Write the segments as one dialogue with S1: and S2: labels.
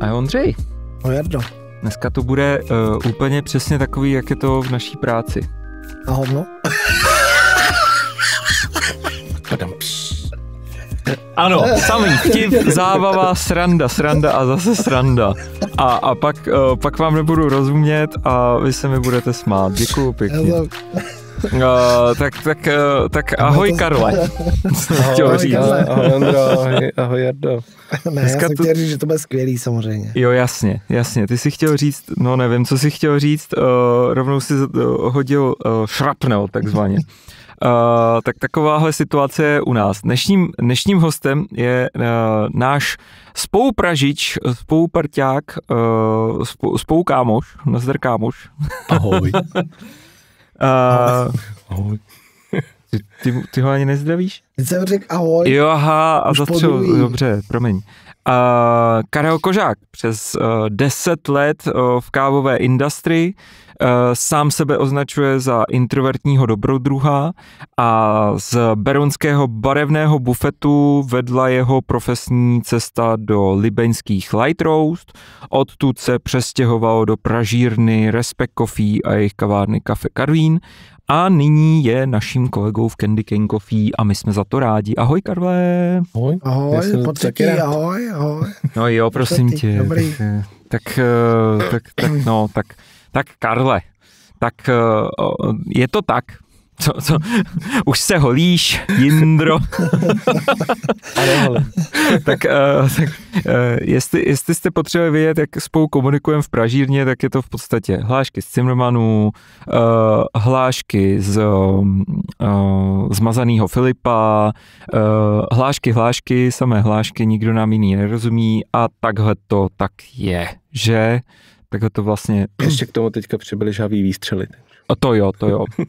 S1: A Ondřej.
S2: No Jardo.
S1: Dneska to bude úplně přesně takový, jak je to v naší práci.
S2: A hovno?
S1: Ano, samý vtip, zábava, sranda a zase sranda. A pak vám nebudu rozumět a vy se mi budete smát. Děkuju pěkně. Tak ahoj Karle.
S3: Ahoj Ondro, ahoj Jardo.
S2: Ne, já jsem chtěl říct, že to bude skvělý samozřejmě.
S1: Jo, jasně. Ty jsi chtěl říct, no nevím, co jsi chtěl říct, rovnou si hodil šrapnel takzvaně. Tak takováhle situace je u nás. Dnešním hostem je náš spolupražič, spoluparťák, spolukámoš, nazdar kámoš.
S3: Ahoj. Ahoj.
S1: Ty ho ani nezdravíš?
S2: Teď jsem řekl ahoj.
S1: Jo, aha, a zatřel, dobře, promiň. Karel Kožák přes 10 let v kávové industrii, sám sebe označuje za introvertního dobrodruha a z berounského barevného bufetu vedla jeho profesní cesta do libeňských Light Roast, odtud se přestěhoval do pražírny Respect Coffee a jejich kavárny Café Karvín a nyní je naším kolegou v Candy Cane Coffee a my jsme za to rádi. Ahoj Karle.
S2: Ahoj, potřetí, ahoj.
S1: No jo, prosím tě.
S2: Dobrý.
S1: Tak Karle, tak je to tak. Co? Už se holíš, Jindro.
S3: Ale.
S1: tak jestli jste potřebovali vědět, jak spolu komunikujeme v pražírně, tak je to v podstatě hlášky z Cimrmanů, hlášky z zmazaného Filipa, hlášky, samé hlášky, nikdo nám jiný nerozumí a takhle to tak je, že? Takhle to vlastně...
S3: Ještě k tomu teďka přibyly žhavý výstřely.
S1: To jo.
S2: To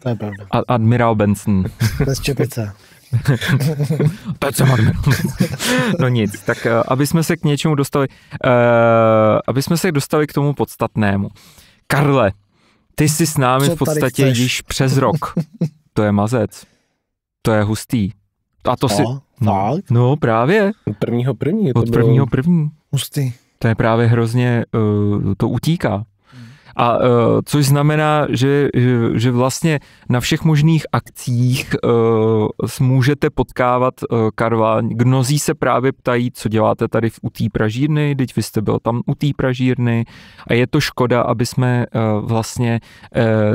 S2: je pravda.
S1: Admirál Benson.
S2: Bez čepice.
S1: Teď jsem admirál. No nic, tak aby jsme se k něčemu dostali, k tomu podstatnému. Karle, ty jsi s námi v podstatě již přes rok. To je mazec. To je hustý. A to si... No právě.
S3: Od prvního
S1: první.
S2: Hustý.
S1: To je právě hrozně, to utíká. A což znamená, že vlastně na všech možných akcích můžete potkávat Karla. Mnozí se právě ptají, co děláte tady u té pražírny, teď vy jste byl tam u té pražírny a je to škoda, aby jsme vlastně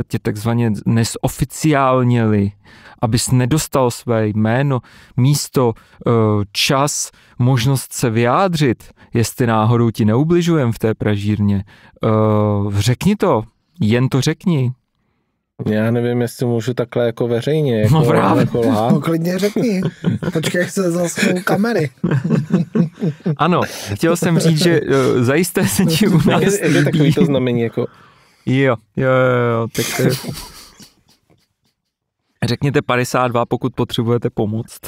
S1: tě takzvaně nesoficiálněli, abys nedostal své jméno, místo, čas, možnost se vyjádřit, jestli náhodou ti neubližujem v té pražírně. Řekni to, jen to řekni.
S3: Já nevím, jestli můžu takhle jako veřejně. Jako,
S1: no právě.
S2: No klidně řekni. Počkej, jak se zasnou kamery.
S1: Ano, chtěl jsem říct, že zajisté se ti u nás
S3: je takový to znamení jako...
S1: Jo, tak to je... Řekněte 52, pokud potřebujete pomoct.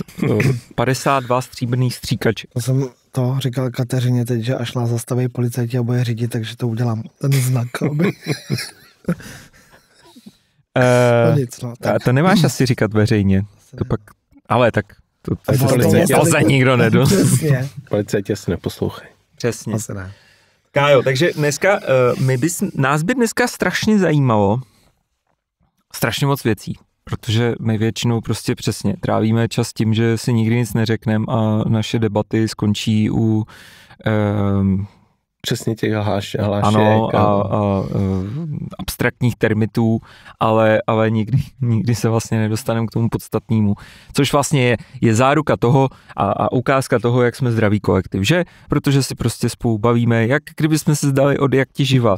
S1: 52 stříbrných stříkaček.
S2: To jsem to říkal Kateřině teď, že až nás zastaví policajti a bude řídit, takže to udělám. Ten znak.
S1: To nemáš asi říkat veřejně. To pak, ale tak to se nikdo nedost.
S3: Policajti asi neposlouchají.
S1: Přesně.
S2: Asi ne.
S1: Kájo, takže dneska, nás by dneska strašně zajímalo strašně moc věcí. Protože my většinou prostě přesně trávíme čas tím, že si nikdy nic neřekneme a naše debaty skončí u
S3: přesně těch hlášek.
S1: Ano, a abstraktních termitů, ale nikdy se vlastně nedostaneme k tomu podstatnému. Což vlastně je záruka toho a ukázka toho, jak jsme zdravý kolektiv, že? Protože si prostě spolu bavíme, jak kdyby jsme se zdali od jak ti živa.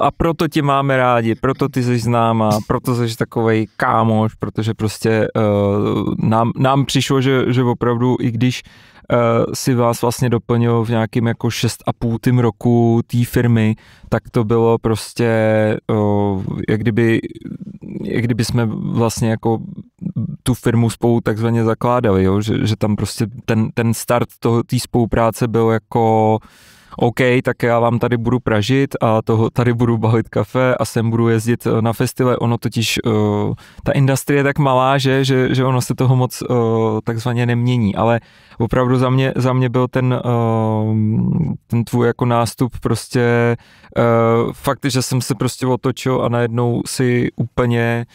S1: A proto tě máme rádi, proto ty jsi známá, proto jsi takovej kámoš, protože prostě nám přišlo, že opravdu, i když si vás vlastně doplnil v nějakým jako 6,5 roku té firmy, tak to bylo prostě jak kdyby jsme vlastně jako tu firmu spolu takzvaně zakládali, jo? Že tam prostě ten start té spolupráce byl jako OK, tak já vám tady budu pražit a tady budu balit kafe a sem budu jezdit na festival. Ono totiž, ta industrie je tak malá, že ono se toho moc takzvaně nemění, ale opravdu za mě byl ten tvůj jako nástup prostě fakt, že jsem se prostě otočil a najednou si úplně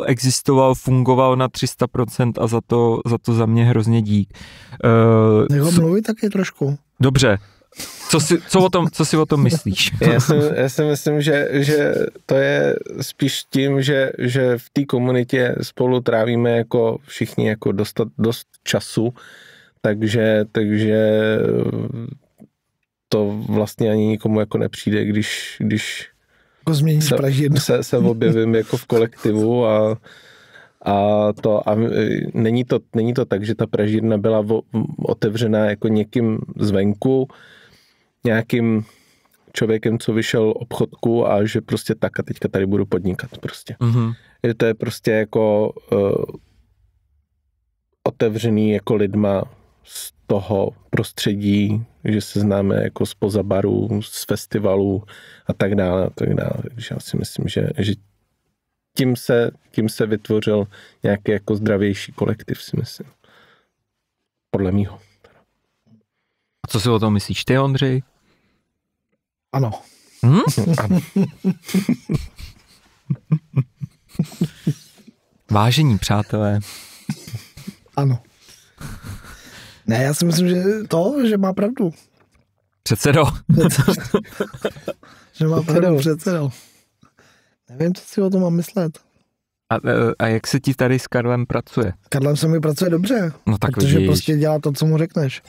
S1: existoval, fungoval na 300% a za to za mě hrozně dík.
S2: Nech mluví taky trošku.
S1: Dobře. Co si o tom myslíš?
S3: Já si myslím, že to je spíš tím, že v té komunitě spolu trávíme jako všichni jako dost času, takže to vlastně ani nikomu jako nepřijde, když se objevím jako v kolektivu a není to tak, že ta pražírna byla otevřená jako někým zvenku, nějakým člověkem, co vyšel obchodku a že prostě tak a teďka tady budu podnikat prostě. Mm-hmm. To je prostě jako otevřený jako lidma z toho prostředí, že se známe jako spoza barů, z festivalů a tak dále a tak dále. Takže já si myslím, že tím se vytvořil nějaký jako zdravější kolektiv, si myslím. Podle mýho.
S1: A co si o tom myslíš ty, Ondřej?
S2: Ano.
S3: Ano.
S1: Vážení přátelé.
S2: Ano. Ne, já si myslím, že má pravdu.
S1: Předsedo.
S2: Že má pravdu předsedo. Nevím, co si o tom mám myslet.
S1: A jak se ti tady s Karlem pracuje?
S2: S Karlem se mi pracuje dobře,
S1: no tak
S2: protože
S1: vidíš.
S2: prostě dělá to, co mu řekneš.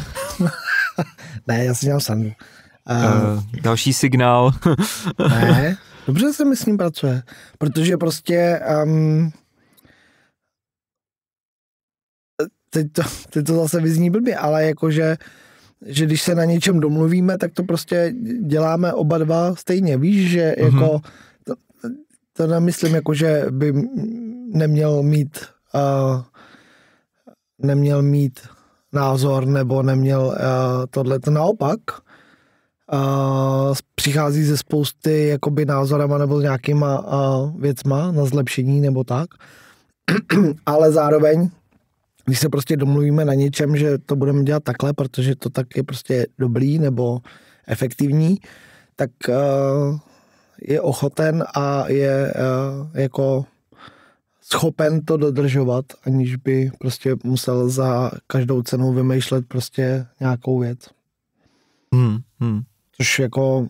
S2: Ne, já si dělám sandu.
S1: Další signál.
S2: Ne, dobře se mi s ním pracuje, protože prostě teď to zase vyzní blbě, ale jakože že když se na něčem domluvíme, tak to prostě děláme oba dva stejně. Víš, že jako to nemyslím, jako že by neměl mít názor nebo neměl tohleto. Naopak přichází ze spousty jakoby názorama nebo s nějakýma věcma na zlepšení nebo tak. Ale zároveň, když se prostě domluvíme na něčem, že to budeme dělat takhle, protože to tak je prostě dobrý nebo efektivní, tak je ochoten a je jako schopen to dodržovat, aniž by prostě musel za každou cenu vymýšlet prostě nějakou věc. Což jako,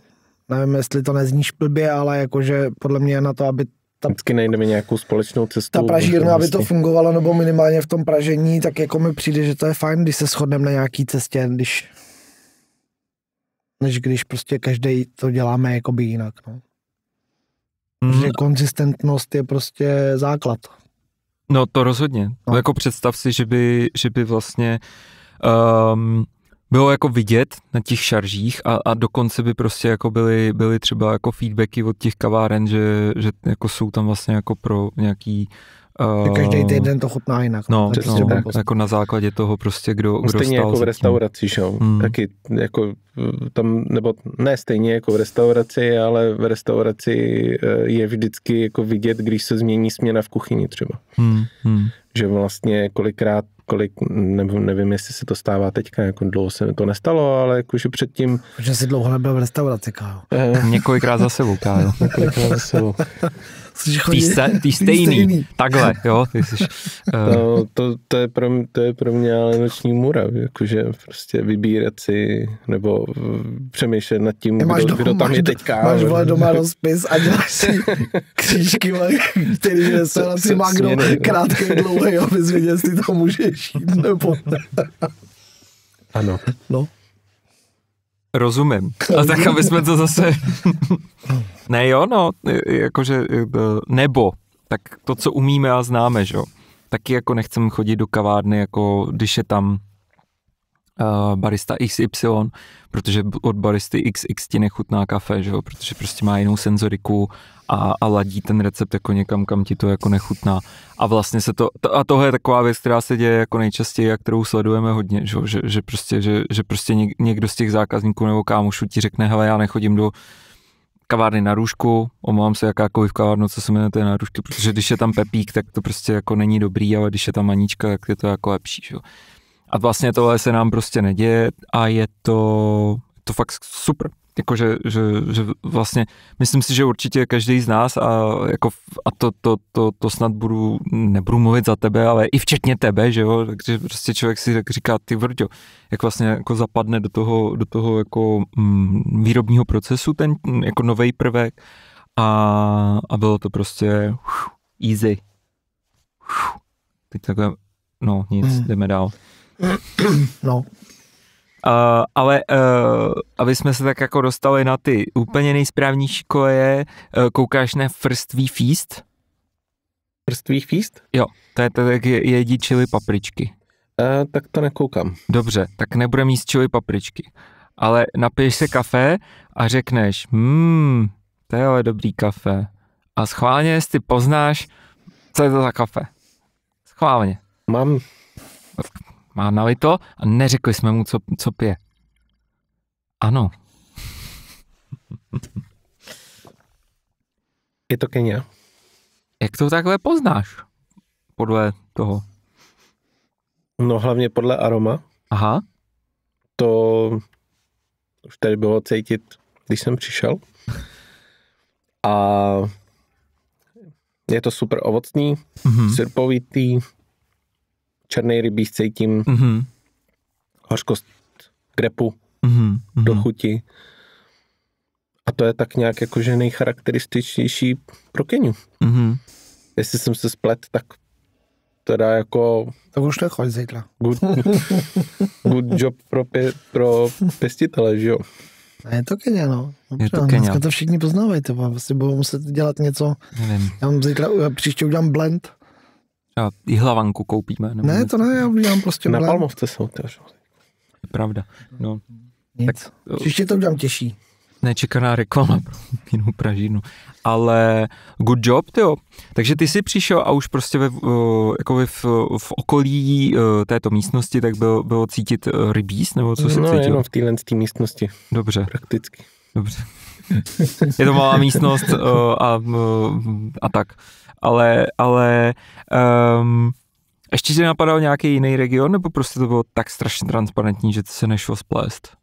S2: nevím, jestli to nezní šplbě, ale jakože podle mě je na to, aby
S3: vždycky najdeme nějakou společnou cestu.
S2: Ta pražírna, aby to fungovalo, nebo minimálně v tom pražení, tak jako mi přijde, že to je fajn, když se shodneme na nějaký cestě, než když prostě každý to děláme jakoby jinak. No. Protože konzistentnost je prostě základ.
S1: No to rozhodně. No. Jako představ si, že by vlastně bylo jako vidět na těch šaržích a dokonce by prostě jako byly třeba jako feedbacky od těch kaváren, že jako jsou tam vlastně jako pro nějaký
S2: každý týden to chutná jinak.
S1: No, jako na základě toho prostě, kdo
S3: stejně jako v restauraci, že? Taky jako tam, nebo ne stejně jako v restauraci, ale v restauraci je vždycky jako vidět, když se změní směna v kuchyni třeba. Že vlastně nevím, jestli se to stává teďka, jako dlouho se to nestalo, ale jakože předtím...
S2: Protože jsi dlouho nebyl v restauraci, Kájo.
S1: Několikrát za sebou, Kájo.
S3: Několikrát za sebou.
S1: Ty stejný. Takhle, jo. Ty jsi,
S3: to je pro mě ale noční můra, jakože prostě vybírat si, nebo přemýšlet nad tím, kdo tam je teďka.
S2: Máš vole doma rozpis a děláš si křížky, který restauraci má kdo krátký, dlouhý, abys věděl, jestli to můžeš jít, nebo ne.
S3: Ano.
S2: No.
S1: Rozumím. A tak, aby jsme to zase... Ne jo, no, jakože, nebo, tak to, co umíme a známe, že jo. Taky jako nechcem chodit do kavárny, jako když je tam barista XY, protože od baristy XX ti nechutná kafe, že jo? Protože prostě má jinou senzoriku a ladí ten recept jako někam, kam ti to jako nechutná. A vlastně se a tohle je taková věc, která se děje jako nejčastěji a kterou sledujeme hodně, že prostě někdo z těch zákazníků nebo kámošů ti řekne, hele, já nechodím do kavárny na růžku, omlouvám se jakákoliv kavárnu, co se jmenuje té na růžky, protože když je tam Pepík, tak to prostě jako není dobrý, ale když je tam Anička, tak je to jako lepší, že jo. A vlastně tohle se nám prostě neděje a je to fakt super. Jakože že vlastně myslím si, že určitě každý z nás to snad nebudu mluvit za tebe, ale i včetně tebe, že jo, takže prostě člověk si tak říká, ty vrďo, jak vlastně jako zapadne do toho jako výrobního procesu ten jako novej prvek a bylo to prostě easy. Teď takhle, no nic, jdeme dál.
S2: No.
S1: Ale aby jsme se tak jako dostali na ty úplně nejsprávnější koleje, koukáš na First We Feast?
S3: First We Feast?
S1: Jo, to je tak jedí chili papričky.
S3: Tak to nekoukám.
S1: Dobře, tak nebudeme jíst chili papričky. Ale napiješ se kafe a řekneš, to je ale dobrý kafe. A schválně, jestli poznáš, co je to za kafe. Schválně. Má nalito a neřekli jsme mu, co pije. Ano.
S3: Je to Kenia.
S1: Jak to takhle poznáš? Podle toho.
S3: No hlavně podle aroma.
S1: Aha.
S3: To už tady bylo cítit, když jsem přišel. A je to super ovocný, sirpovitý, černý rybíz cítím, hořkost grepu do chuti. A to je tak nějak jakože nejcharakterističtější pro Keniu. Jestli jsem se splet, tak teda jako...
S2: Tak už nechoď zítra.
S3: Good job pro pěstitele, že jo?
S2: A je to Kenia, no.
S1: Je to Kenia.
S2: Dneska to všichni poznávají, to vlastně budou muset dělat něco.
S1: Nevím.
S2: Já mám zítra, příště udělám blend.
S1: A i hlavanku koupíme.
S2: Ne, to ne, já udělám prostě
S3: na
S2: blend.
S3: Palmovce jsou to.
S1: Pravda. No.
S2: Nic.
S1: Tak,
S2: příště to udělám těžší.
S1: Nečekaná reklama pro jinou pražinu. Ale good job, tyjo. Takže ty jsi přišel a už prostě v okolí této místnosti tak bylo cítit rybíz, nebo co jsi
S3: no,
S1: cítil?
S3: jenom v téhle místnosti.
S1: Dobře.
S3: Prakticky.
S1: Dobře. Je to malá místnost a tak. Ale ještě ti napadal nějaký jiný region, nebo prostě to bylo tak strašně transparentní, že to se nešlo splést?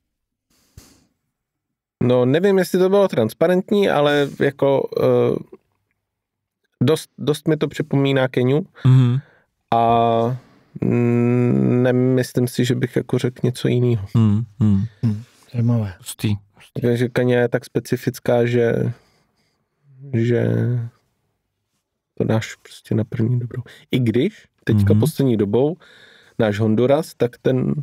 S3: No nevím, jestli to bylo transparentní, ale jako dost mi to připomíná Keniu a nemyslím si, že bych jako řekl něco jiného.
S2: Zajímavé.
S3: Takže Kenia je tak specifická, že to dáš prostě na první dobrou. I když teďka poslední dobou náš Honduras, tak ten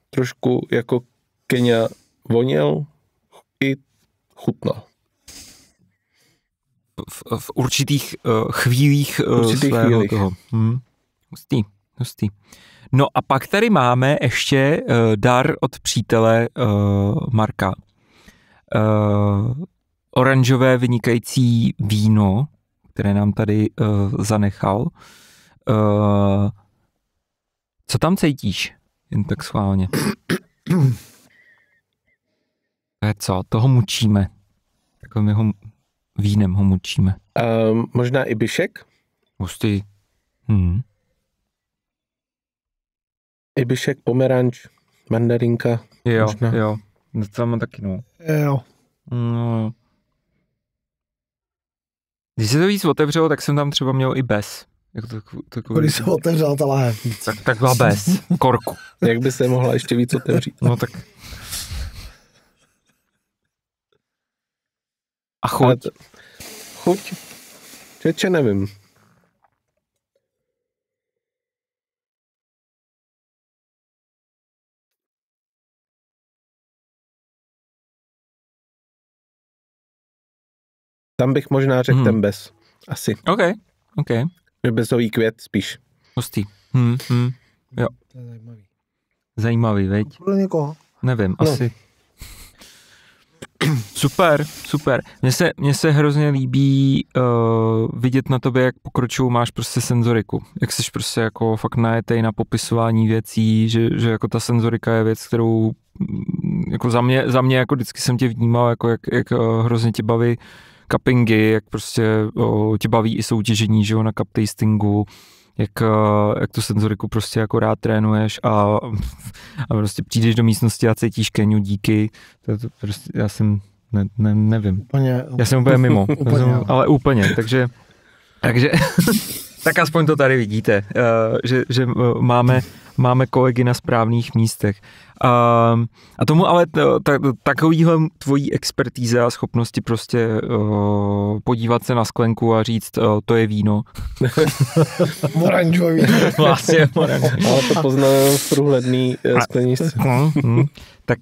S3: trošku jako Kenia voněl i chutnal.
S1: V určitých chvílích svého toho. Hustý. No a pak tady máme ještě dar od přítele Marka. Oranžové vynikající víno, které nám tady zanechal. Co tam cítíš? Jen tak schválně. To je co? Toho mučíme. Takovým vínem ho mučíme.
S3: Možná i bišek?
S1: Hustý.
S3: I bišek, pomeranč, mandarinka.
S1: Jo,
S3: možná.
S1: Jo. To mám taky, no.
S2: Jo.
S1: No. Když se to víc otevřelo, tak jsem tam třeba měl i bez.
S2: Když se otevřel ta lahev.
S1: Tak byla bez. Korku.
S3: Jak by se mohla ještě víc otevřít?
S1: No tak. A chuť?
S3: Chuť? Čeče nevím. Tam bych možná řekl ten bez. Asi.
S1: OK.
S3: Bezový květ spíš.
S1: Hustý. Jo.
S2: To je zajímavý.
S1: Zajímavý, veď?
S2: Pro někoho.
S1: Nevím, asi. Super. Mně se hrozně líbí vidět na tobě, jak pokročilou máš prostě senzoriku. Jak jsi prostě jako fakt najetej na popisování věcí, že jako ta senzorika je věc, kterou jako za mě jako vždycky jsem tě vnímal, jako jak hrozně tě baví cuppingy, jak prostě tě baví i soutěžení, že jo, na cup tastingu, jak tu senzoriku prostě jako rád trénuješ a prostě přijdeš do místnosti a cítíš Keniu, díky. To prostě, já jsem, nevím.
S2: Úplně.
S1: Já jsem úplně mimo.
S2: Úplně.
S1: Ale úplně, takže tak aspoň to tady vidíte, že máme kolegy na správných místech. A tomu ale takovýhle tvojí expertíze a schopnosti prostě podívat se na sklenku a říct, to je víno.
S2: Oranžový.
S1: Vlastně oranžový.
S3: Ale to poznáme v průhledný skleničce.
S1: Tak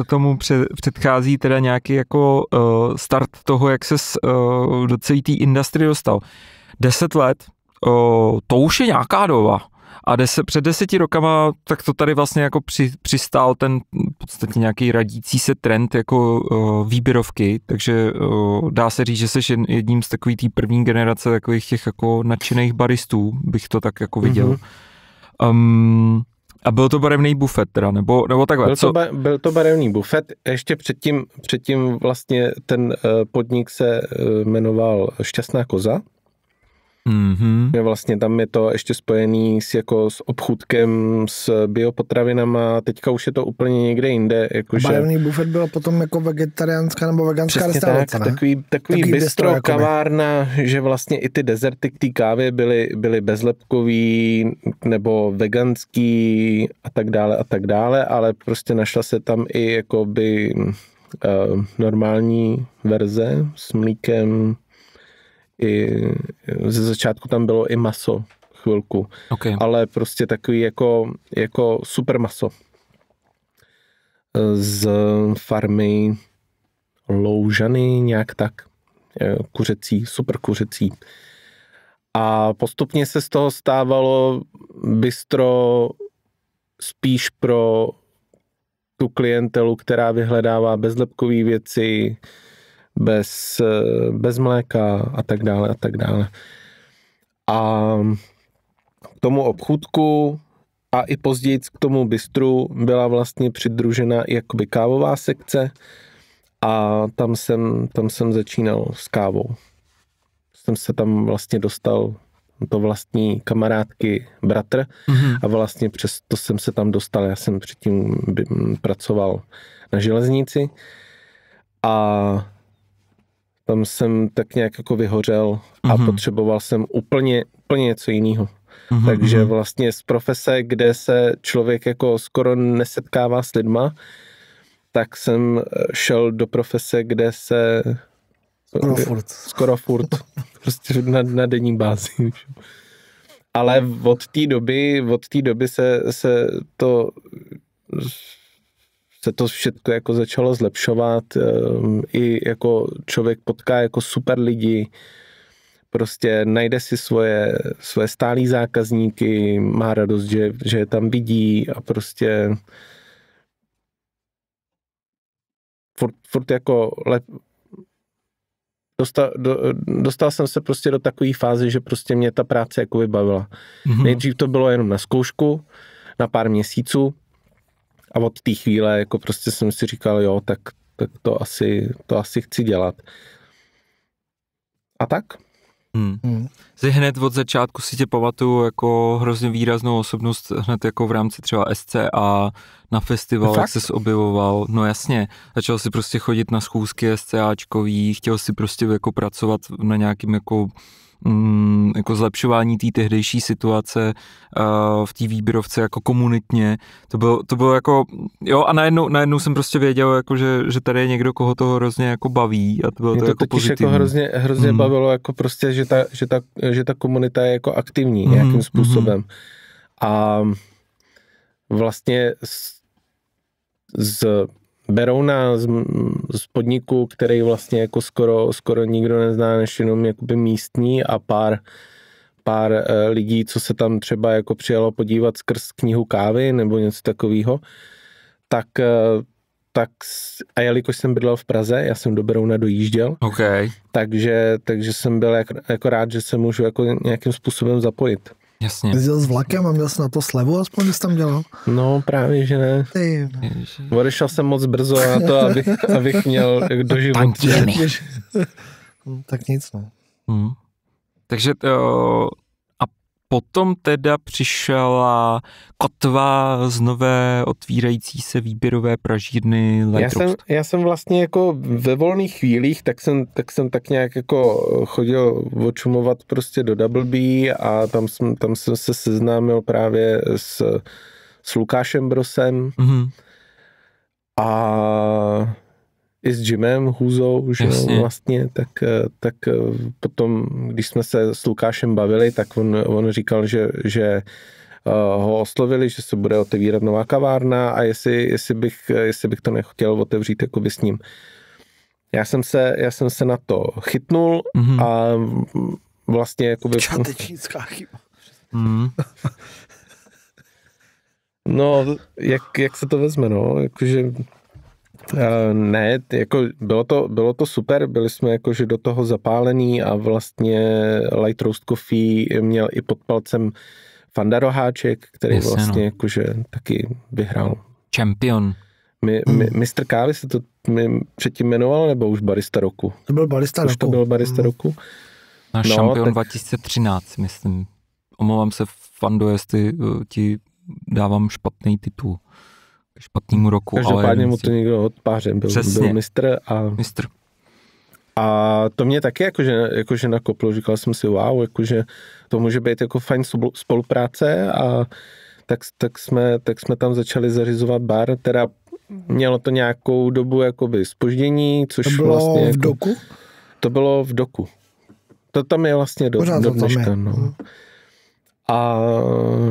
S1: tomu předchází teda nějaký jako start toho, jak ses do celé té industry dostal. 10 let, to už je nějaká doba. A před 10 rokama tak to tady vlastně jako přistál ten v podstatě nějaký radící se trend jako výběrovky, takže dá se říct, že jsi jedním z takový té první generace takových těch jako nadšených baristů, bych to tak jako viděl. A byl to barevný bufet teda, nebo takhle?
S3: Byl to barevný bufet, ještě předtím vlastně ten podnik se jmenoval Šťastná koza.
S1: Mm-hmm.
S3: Vlastně tam je to ještě spojený s obchůdkem s biopotravinama, teďka už je to úplně někde jinde.
S2: Barevný bufet byla potom jako vegetariánská nebo veganská restaurace,
S3: tak, takový bistro, kavárna, že vlastně i ty dezerty k té kávě byly bezlepkový nebo veganský a tak dále, ale prostě našla se tam i jakoby normální verze s mlíkem. I ze začátku tam bylo i maso chvilku,
S1: okay.
S3: Ale prostě takový jako super maso z farmy Loužany, nějak tak, kuřecí, super kuřecí. A postupně se z toho stávalo bistro spíš pro tu klientelu, která vyhledává bezlepkové věci, bez mléka a tak dále. A k tomu obchůdku a i později k tomu bistru byla vlastně přidružena jakoby kávová sekce a tam jsem začínal s kávou. Jsem se tam vlastně dostal to vlastní kamarádky bratr a vlastně přes to jsem se tam dostal. Já jsem předtím pracoval na železnici a tam jsem tak nějak jako vyhořel a potřeboval jsem úplně něco jiného. Takže vlastně z profese, kde se člověk jako skoro nesetkává s lidma, tak jsem šel do profese, kde se skoro furt prostě na denní bázi. Ale od té doby se to všechno jako začalo zlepšovat, i jako člověk potká jako super lidi, prostě najde si svoje stálý zákazníky, má radost, že je tam vidí a prostě furt jako dostal jsem se prostě do takové fáze, že prostě mě ta práce jako vybavila. Nejdřív to bylo jenom na zkoušku, na pár měsíců, a od té chvíle jako prostě jsem si říkal, jo, tak to asi chci dělat. A tak?
S1: Hned od začátku si tě pamatuju jako hrozně výraznou osobnost, hned jako v rámci třeba SCA, na festival, jak ses objevoval. No jasně, začal si prostě chodit na schůzky SCAčkový, chtěl si prostě jako pracovat na nějakým jako zlepšování té tehdejší situace v té výběrovce jako komunitně. To bylo jako, jo, a najednou jsem prostě věděl, jako, že tady je někdo, koho to hrozně jako baví a to bylo to jako pozitivní.
S3: Jako hrozně bavilo, jako prostě, že ta komunita je jako aktivní nějakým způsobem. A vlastně z Berouna, z podniku, který vlastně jako skoro nikdo nezná, než jenom jakoby místní a pár pár lidí, co se tam třeba jako přijalo podívat skrz knihu kávy nebo něco takového, tak a jelikož jsem bydlel v Praze, já jsem do Berouna dojížděl, takže jsem byl jako rád, že se můžu jako nějakým způsobem zapojit.
S1: Jasně.
S2: Jezdil s vlakem a měl jsi na to slevu aspoň, že jsi tam dělal?
S3: No právě, že ne. Odešel jsem moc brzo na to, abych měl doživot.
S2: Tak nic, no.
S1: Takže a potom teda přišla kotva z nové otvírající se výběrové pražírny Lightroast.
S3: Já jsem vlastně jako ve volných chvílích, tak jsem tak nějak jako chodil očumovat prostě do Double B a tam jsem se seznámil právě s Lukášem Brosem a i s Jimem Hůzou, že vlastně, tak potom, když jsme se s Lukášem bavili, tak on říkal, že ho oslovili, že se bude otevírat nová kavárna a jestli bych to nechtěl otevřít jakoby s ním. Já jsem se na to chytnul a vlastně jakoby...
S2: Čátečnická chyba.
S3: No, jak se to vezme, no, jakože... Ne, jako bylo to super, byli jsme jakože do toho zapálení a vlastně Lightroast Coffee měl i pod palcem Fanda Roháček, který vlastně jakože taky vyhrál.
S1: Champion.
S3: Mistr Kávy se to předtím jmenoval, nebo už Barista roku?
S2: To byl Barista roku.
S3: Už to byl Barista roku?
S1: No, šampion 2013, myslím. Omlouvám se, Fando, jestli ti dávám špatný titul. Špatnému roku.
S3: Každopádně mu to někdo odpářil. Byl mistr. A to mě taky jakože nakoplo. Říkal jsem si, wow, jakože to může být jako fajn spolupráce a tak jsme tam začali zařizovat bar. Teda mělo to nějakou dobu jakoby zpoždění, což
S2: to bylo
S3: vlastně...
S2: v doku?
S3: To bylo v doku. To tam je vlastně do dneška. No. A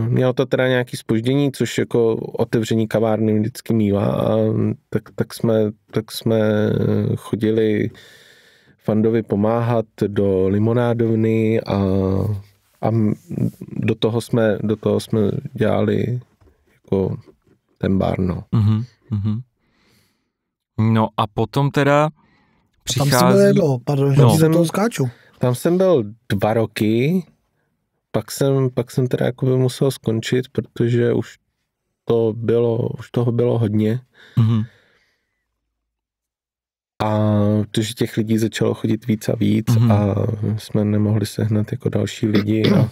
S3: mělo to teda nějaký zpoždění, což jako otevření kavárny vždycky mívá a tak jsme chodili Fandovi pomáhat do limonádovny a do toho jsme dělali jako ten bar, no.
S1: No a potom teda přichází...
S2: Tam jsem byl jedlo, pardon, že do toho skáču.
S3: Tam jsem byl 2 roky, pak jsem teda jakoby musel skončit, protože už toho bylo hodně. A protože těch lidí začalo chodit víc a víc a jsme nemohli sehnat jako další lidi a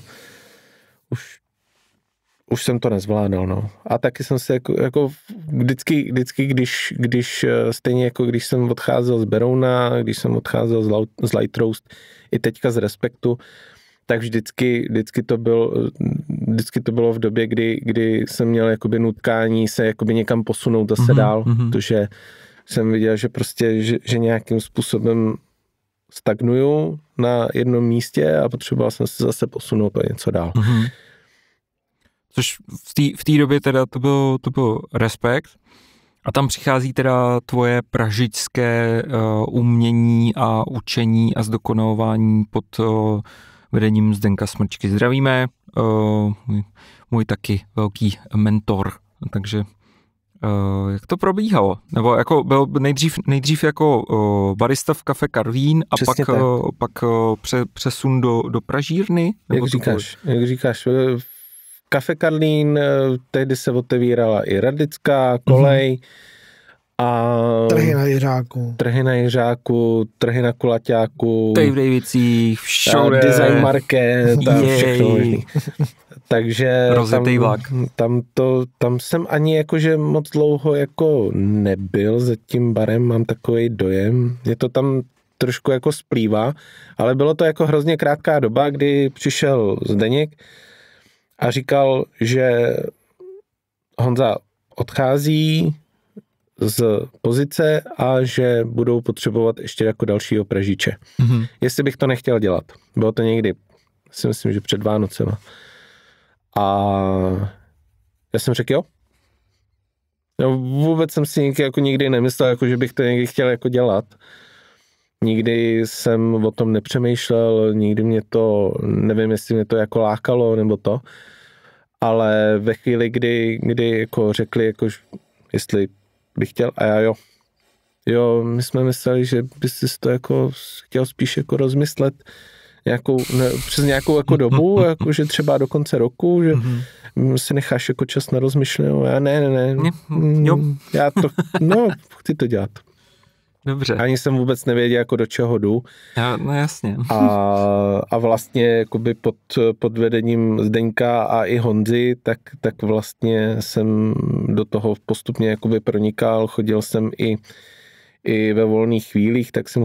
S3: už jsem to nezvládal, no. A taky jsem se jako vždycky když stejně jako když jsem odcházel z Berouna, když jsem odcházel z Lightroast, i teďka z Respektu, tak vždycky to bylo v době, kdy jsem měl jakoby nutkání se jakoby někam posunout zase dál, protože jsem viděl, že prostě, že nějakým způsobem stagnuju na jednom místě a potřeboval jsem se zase posunout o něco dál.
S1: Což v té době teda to byl Respekt a tam přichází teda tvoje pražičské umění a učení a zdokonalování pod vedením Zdenka Smrčky. Zdravíme, můj taky velký mentor, takže jak to probíhalo? Nebo jako byl nejdřív jako barista v Café Karlín a pak přesun do pražírny?
S3: Jak říkáš, v Café Karlín tehdy se otevírala i Radlická, Kolej a trhy na Jiřáku, trhy na Kulaťáku,
S1: tady v Dejvicích, všude,
S3: Design Market a všechno možný. Takže tam jsem ani jakože moc dlouho jako nebyl za tím barem, mám takový dojem. Je to tam trošku jako splývá, ale bylo to jako hrozně krátká doba, kdy přišel Zdeněk a říkal, že Honza odchází z pozice a že budou potřebovat ještě jako dalšího pražíče. Jestli bych to nechtěl dělat. Bylo to někdy, si myslím, že před Vánocema. A já jsem řekl jo. No, vůbec jsem si jako nikdy nemyslel, jako, že bych to někdy chtěl jako dělat. Nikdy jsem o tom nepřemýšlel, nikdy mě to, nevím, jestli mě to jako lákalo nebo to, ale ve chvíli, kdy jako řekli, jako, jestli bych chtěl, a já jo, my jsme mysleli, že bys si to jako chtěl spíš jako rozmyslet přes nějakou jako dobu, jako, že třeba do konce roku, že si necháš jako čas na rozmyšlení. Já ne.
S1: Jo.
S3: Já to, chci to dělat.
S1: Dobře.
S3: Ani jsem vůbec nevěděl, jako do čeho jdu.
S1: No jasně.
S3: A vlastně jakoby pod vedením Zdeňka a i Honzy, tak vlastně jsem do toho postupně jakoby pronikal. Chodil jsem i ve volných chvílích, tak jsem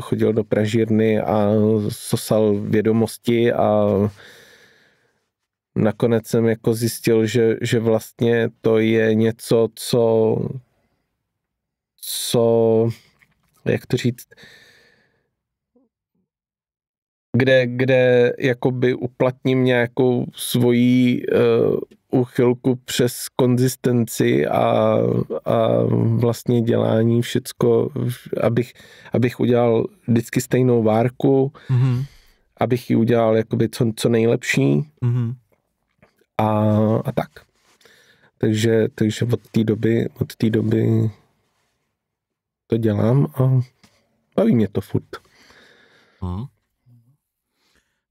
S3: chodil do pražírny a sosal vědomosti a nakonec jsem jako zjistil, že vlastně to je něco, co jak to říct, kde jakoby uplatním nějakou svoji úchylku přes konzistenci a vlastně dělání všecko, abych udělal vždycky stejnou várku, abych ji udělal jakoby co nejlepší a tak. Takže od té doby to dělám a baví mě to furt.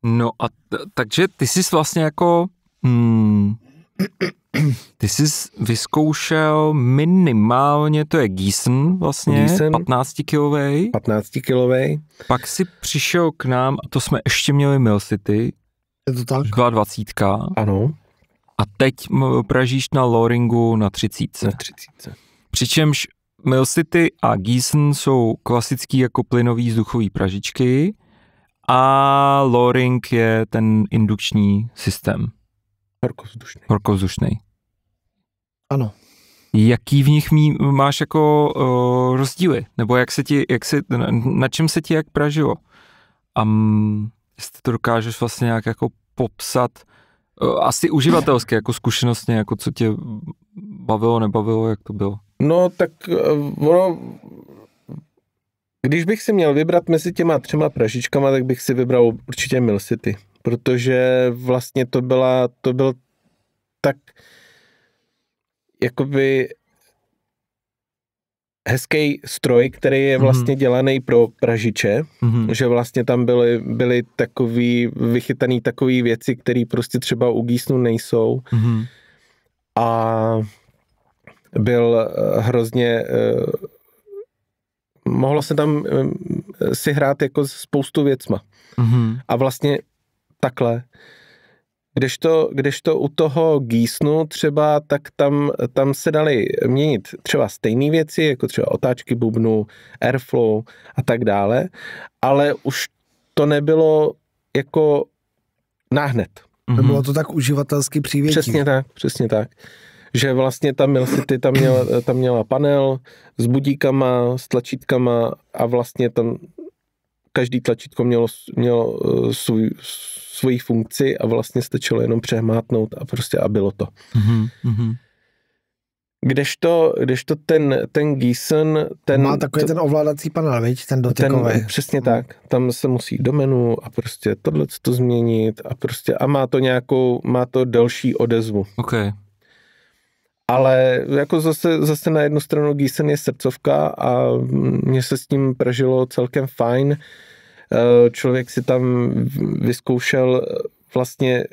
S1: No a takže ty jsi vlastně jako ty jsi vyzkoušel minimálně, to je Gießen vlastně, 15-kilovej.
S3: 15-kilovej.
S1: Pak si přišel k nám, a to jsme ještě měli Mill City.
S2: Je to tak?
S1: 22.
S3: Ano.
S1: A teď pražíš na Loringu na 30.
S3: Na 30.
S1: Přičemž Mill City a Gießen jsou klasický jako plynový vzduchový pražičky a Loring je ten indukční systém. Horkovzdušný.
S2: Ano.
S1: Jaký v nich máš jako rozdíly? Nebo na čem se ti jak pražilo? A jestli to dokážeš vlastně nějak jako popsat asi uživatelsky, jako zkušenostně, jako co tě bavilo, nebavilo, jak to bylo?
S3: No tak když bych si měl vybrat mezi těma 3 pražičkama, tak bych si vybral určitě Mill City, protože vlastně to byl tak jakoby hezký stroj, který je vlastně dělaný pro pražiče, že vlastně tam byly vychytaný takový věci, které prostě třeba u Giesenu nejsou. A byl hrozně mohlo se tam si hrát jako spoustu věcma. A vlastně takhle. Kdežto u toho Giesenu třeba, tak tam se daly měnit třeba stejné věci, jako třeba otáčky bubnu, airflow a tak dále, ale už to nebylo jako náhned.
S2: Bylo to tak uživatelsky přívětivé.
S3: Přesně tak. Že vlastně ta Mill City tam měla panel s budíkama, s tlačítkama a vlastně tam každý tlačítko mělo svoji funkci a vlastně stačilo jenom přehmátnout a prostě a bylo to. Kdežto ten Giesen,
S2: má takový ten ovládací panel, viď? Ten dotykový.
S3: Přesně tak. Tam se musí do menu a prostě tohle to změnit a prostě a má to delší odezvu.
S1: Okay.
S3: Ale jako zase na jednu stranu Giesen je srdcovka a mně se s tím pražilo celkem fajn. Člověk si tam vyzkoušel vlastně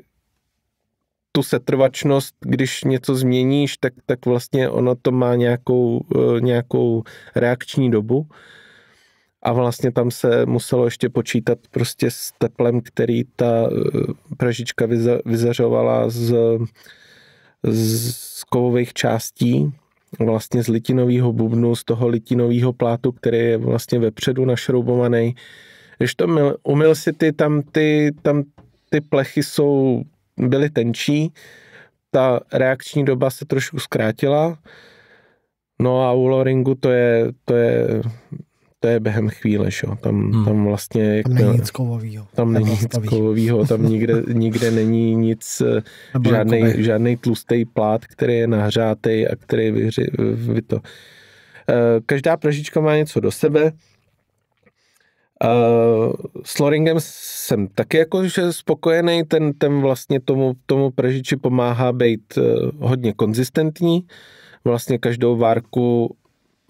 S3: tu setrvačnost, když něco změníš, tak vlastně ono to má nějakou reakční dobu a vlastně tam se muselo ještě počítat prostě s teplem, který ta pražička vyzařovala z kovových částí, vlastně z litinového bubnu, z toho litinového plátu, který je vlastně vepředu našroubovaný. Když to u Mill City, tam ty plechy byly tenčí, ta reakční doba se trošku zkrátila, no a u Loringu to je během chvíle, šo. Tam vlastně...
S2: Tam není nic kovovýho.
S3: Tam není nic kovovýho, tam nikde není nic, žádnej tlustý plát, který je nahřátej a který to. Každá pražička má něco do sebe. S loringem jsem taky jakože spokojený, ten vlastně tomu pražiči pomáhá být hodně konzistentní, vlastně každou várku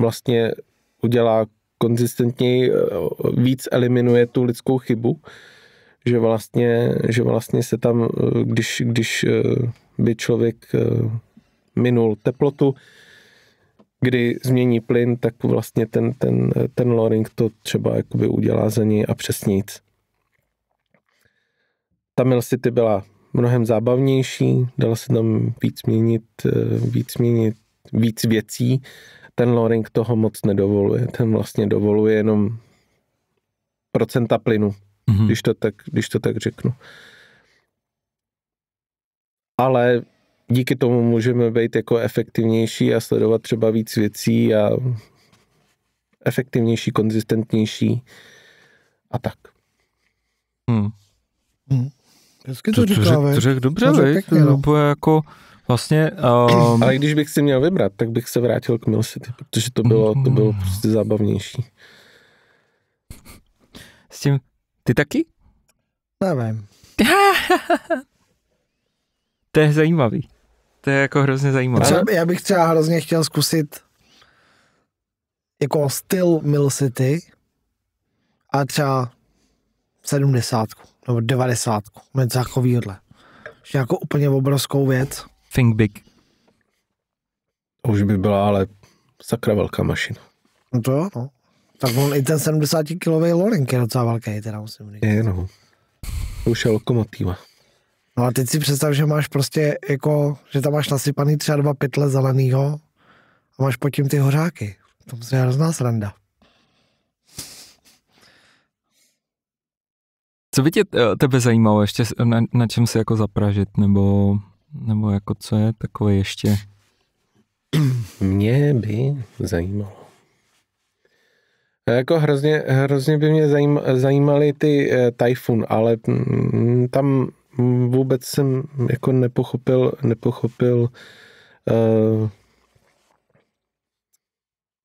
S3: vlastně udělá konzistentněji, víc eliminuje tu lidskou chybu, že vlastně se tam, když by člověk minul teplotu, kdy změní plyn, tak vlastně ten loring to třeba jakoby udělá za něj a přesnějc. Ta Milcity byla mnohem zábavnější, dalo se tam víc věcí. Ten loring toho moc nedovoluje. Ten vlastně dovoluje jenom procenta plynu, když to tak řeknu. Ale díky tomu můžeme být jako efektivnější a sledovat třeba víc věcí a efektivnější, konzistentnější a tak.
S2: Hezky to říká,
S1: to řekl dobře, to je jako vlastně...
S3: Ale když bych si měl vybrat, tak bych se vrátil k Milcity, protože to bylo prostě zábavnější.
S1: S tím, ty taky?
S2: Nevím.
S1: To je zajímavý. To je jako hrozně zajímavé.
S2: Já bych třeba hrozně chtěl zkusit jako styl Milcity a třeba 70 nebo 90, něco takovýhle. Že jako úplně obrovskou věc.
S1: Think big.
S3: To už by byla ale sakra velká mašina.
S2: No to jo, no. Tak on i ten 70-kilový loring je docela velký, teda musím říct.
S3: Je, no. To už je lokomotiva.
S2: No a teď si představ, že máš prostě jako, že tam máš nasypaný třeba 2 pytle zelenýho a máš pod tím ty hořáky. To musí hrozná sranda.
S1: Co by tebe zajímalo ještě, na čem se jako zapražit, nebo jako co je takové ještě?
S3: Mě by zajímalo. Jako hrozně by mě zajímaly ty Typhoon, ale tam vůbec jsem jako nepochopil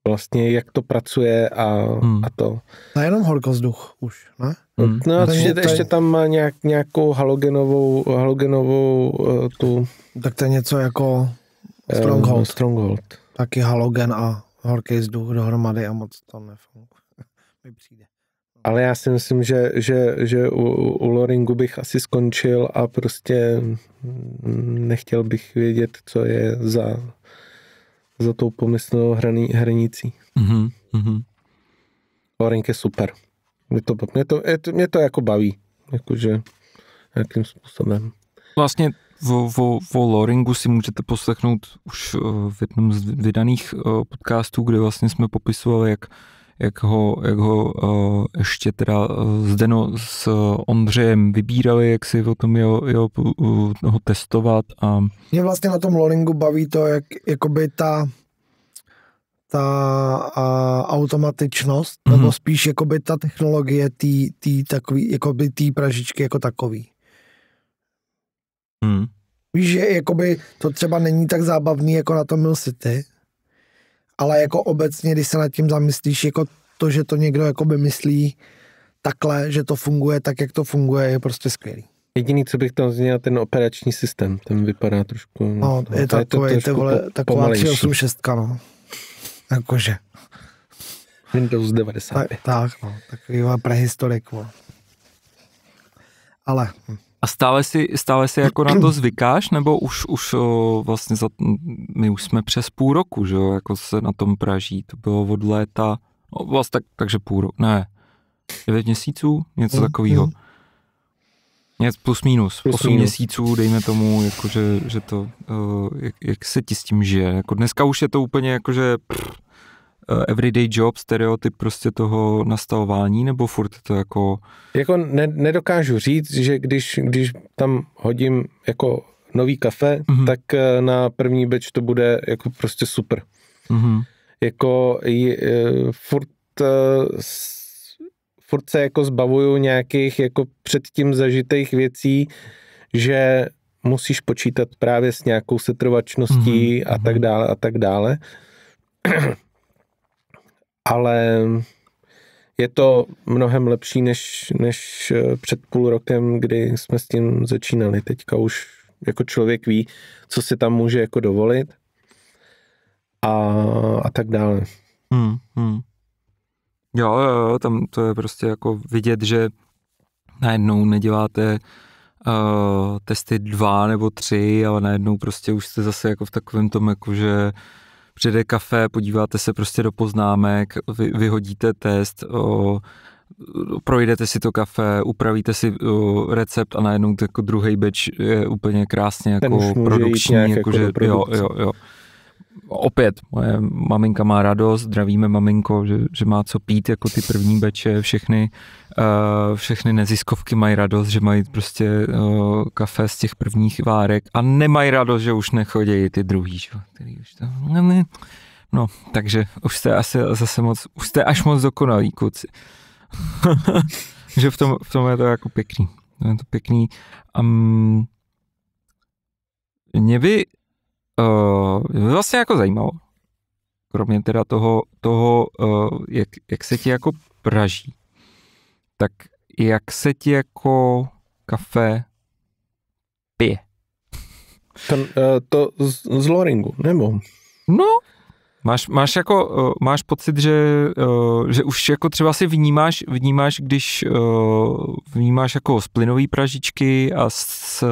S3: vlastně, jak to pracuje a to.
S2: A jenom horkozduch už, ne?
S3: No ještě tam má nějakou halogenovou tu...
S2: Tak to je něco jako Stronghold. Taky halogen a horký vzduch dohromady a moc to nefunguje. Mi přijde.
S3: Ale já si myslím, že u loringu bych asi skončil a prostě nechtěl bych vědět, co je za tou pomyslnou hranicí. Loring je super. Mě to jako baví. Jakože nějakým způsobem.
S1: Vlastně o loringu si můžete poslechnout už v jednom z vydaných podcastů, kde vlastně jsme popisovali, jak ho ještě teda Zdeno s Ondřejem vybírali, jak si o tom ho testovat. A...
S2: Mě vlastně na tom loringu baví to, jak jakoby ta automatičnost, nebo spíš jakoby ta technologie té pražičky jako takový. Víš, že jakoby to třeba není tak zábavný jako na tom Milcity, ale jako obecně, když se nad tím zamyslíš, jako to, že to někdo jakoby myslí takhle, že to funguje tak, jak to funguje, je prostě skvělý.
S3: Jediný, co bych tam změnil, ten operační systém, ten vypadá trošku...
S2: No, je takový, taková 386, no. Jakože.
S3: Windows 95.
S2: Tak, no, takovýhle prehistorik, no. Ale...
S1: A stále si jako na to zvykáš, nebo už vlastně my už jsme přes půl roku, že jo, jako se na tom praží, to bylo od léta, vlastně takže půl roku, ne, 9 měsíců, něco takového. Plus minus, 8 měsíců, dejme tomu, jakože, že to, jak se ti s tím žije, jako dneska už je to úplně jakože everyday job, stereotyp prostě toho nastavování, nebo furt to jako...
S3: Jako nedokážu říct, že když tam hodím jako nový kafe, tak na první batch to bude jako prostě super. Jako furt se jako zbavuju nějakých jako předtím zažitých věcí, že musíš počítat právě s nějakou setrvačností a tak dále. Ale je to mnohem lepší než před půl rokem, kdy jsme s tím začínali. Teďka už jako člověk ví, co si tam může jako dovolit a tak dále.
S1: Jo, tam to je prostě jako vidět, že najednou neděláte testy 2 nebo 3, ale najednou prostě už jste zase jako v takovém tom, jako že přijde kafe, podíváte se prostě do poznámek, vyhodíte test, projdete si to kafe, upravíte si recept a najednou jako druhý batch je úplně krásně jako produkční, jako že jo. Opět, moje maminka má radost, zdravíme maminko, že má co pít, jako ty první beče, všechny neziskovky mají radost, že mají prostě kafe z těch prvních várek a nemají radost, že už nechodí ty druhý, který už to... No, takže už jste asi zase už jste až moc dokonalí, kluci. Že v tom je to jako pěkný. Je to pěkný. Mě by vlastně jako zajímalo, kromě teda toho jak se ti jako praží, tak jak se ti jako kafe pije?
S3: To z Loringu, nebo?
S1: No, máš pocit, že už jako třeba si vnímáš, když vnímáš jako z plynový pražičky a z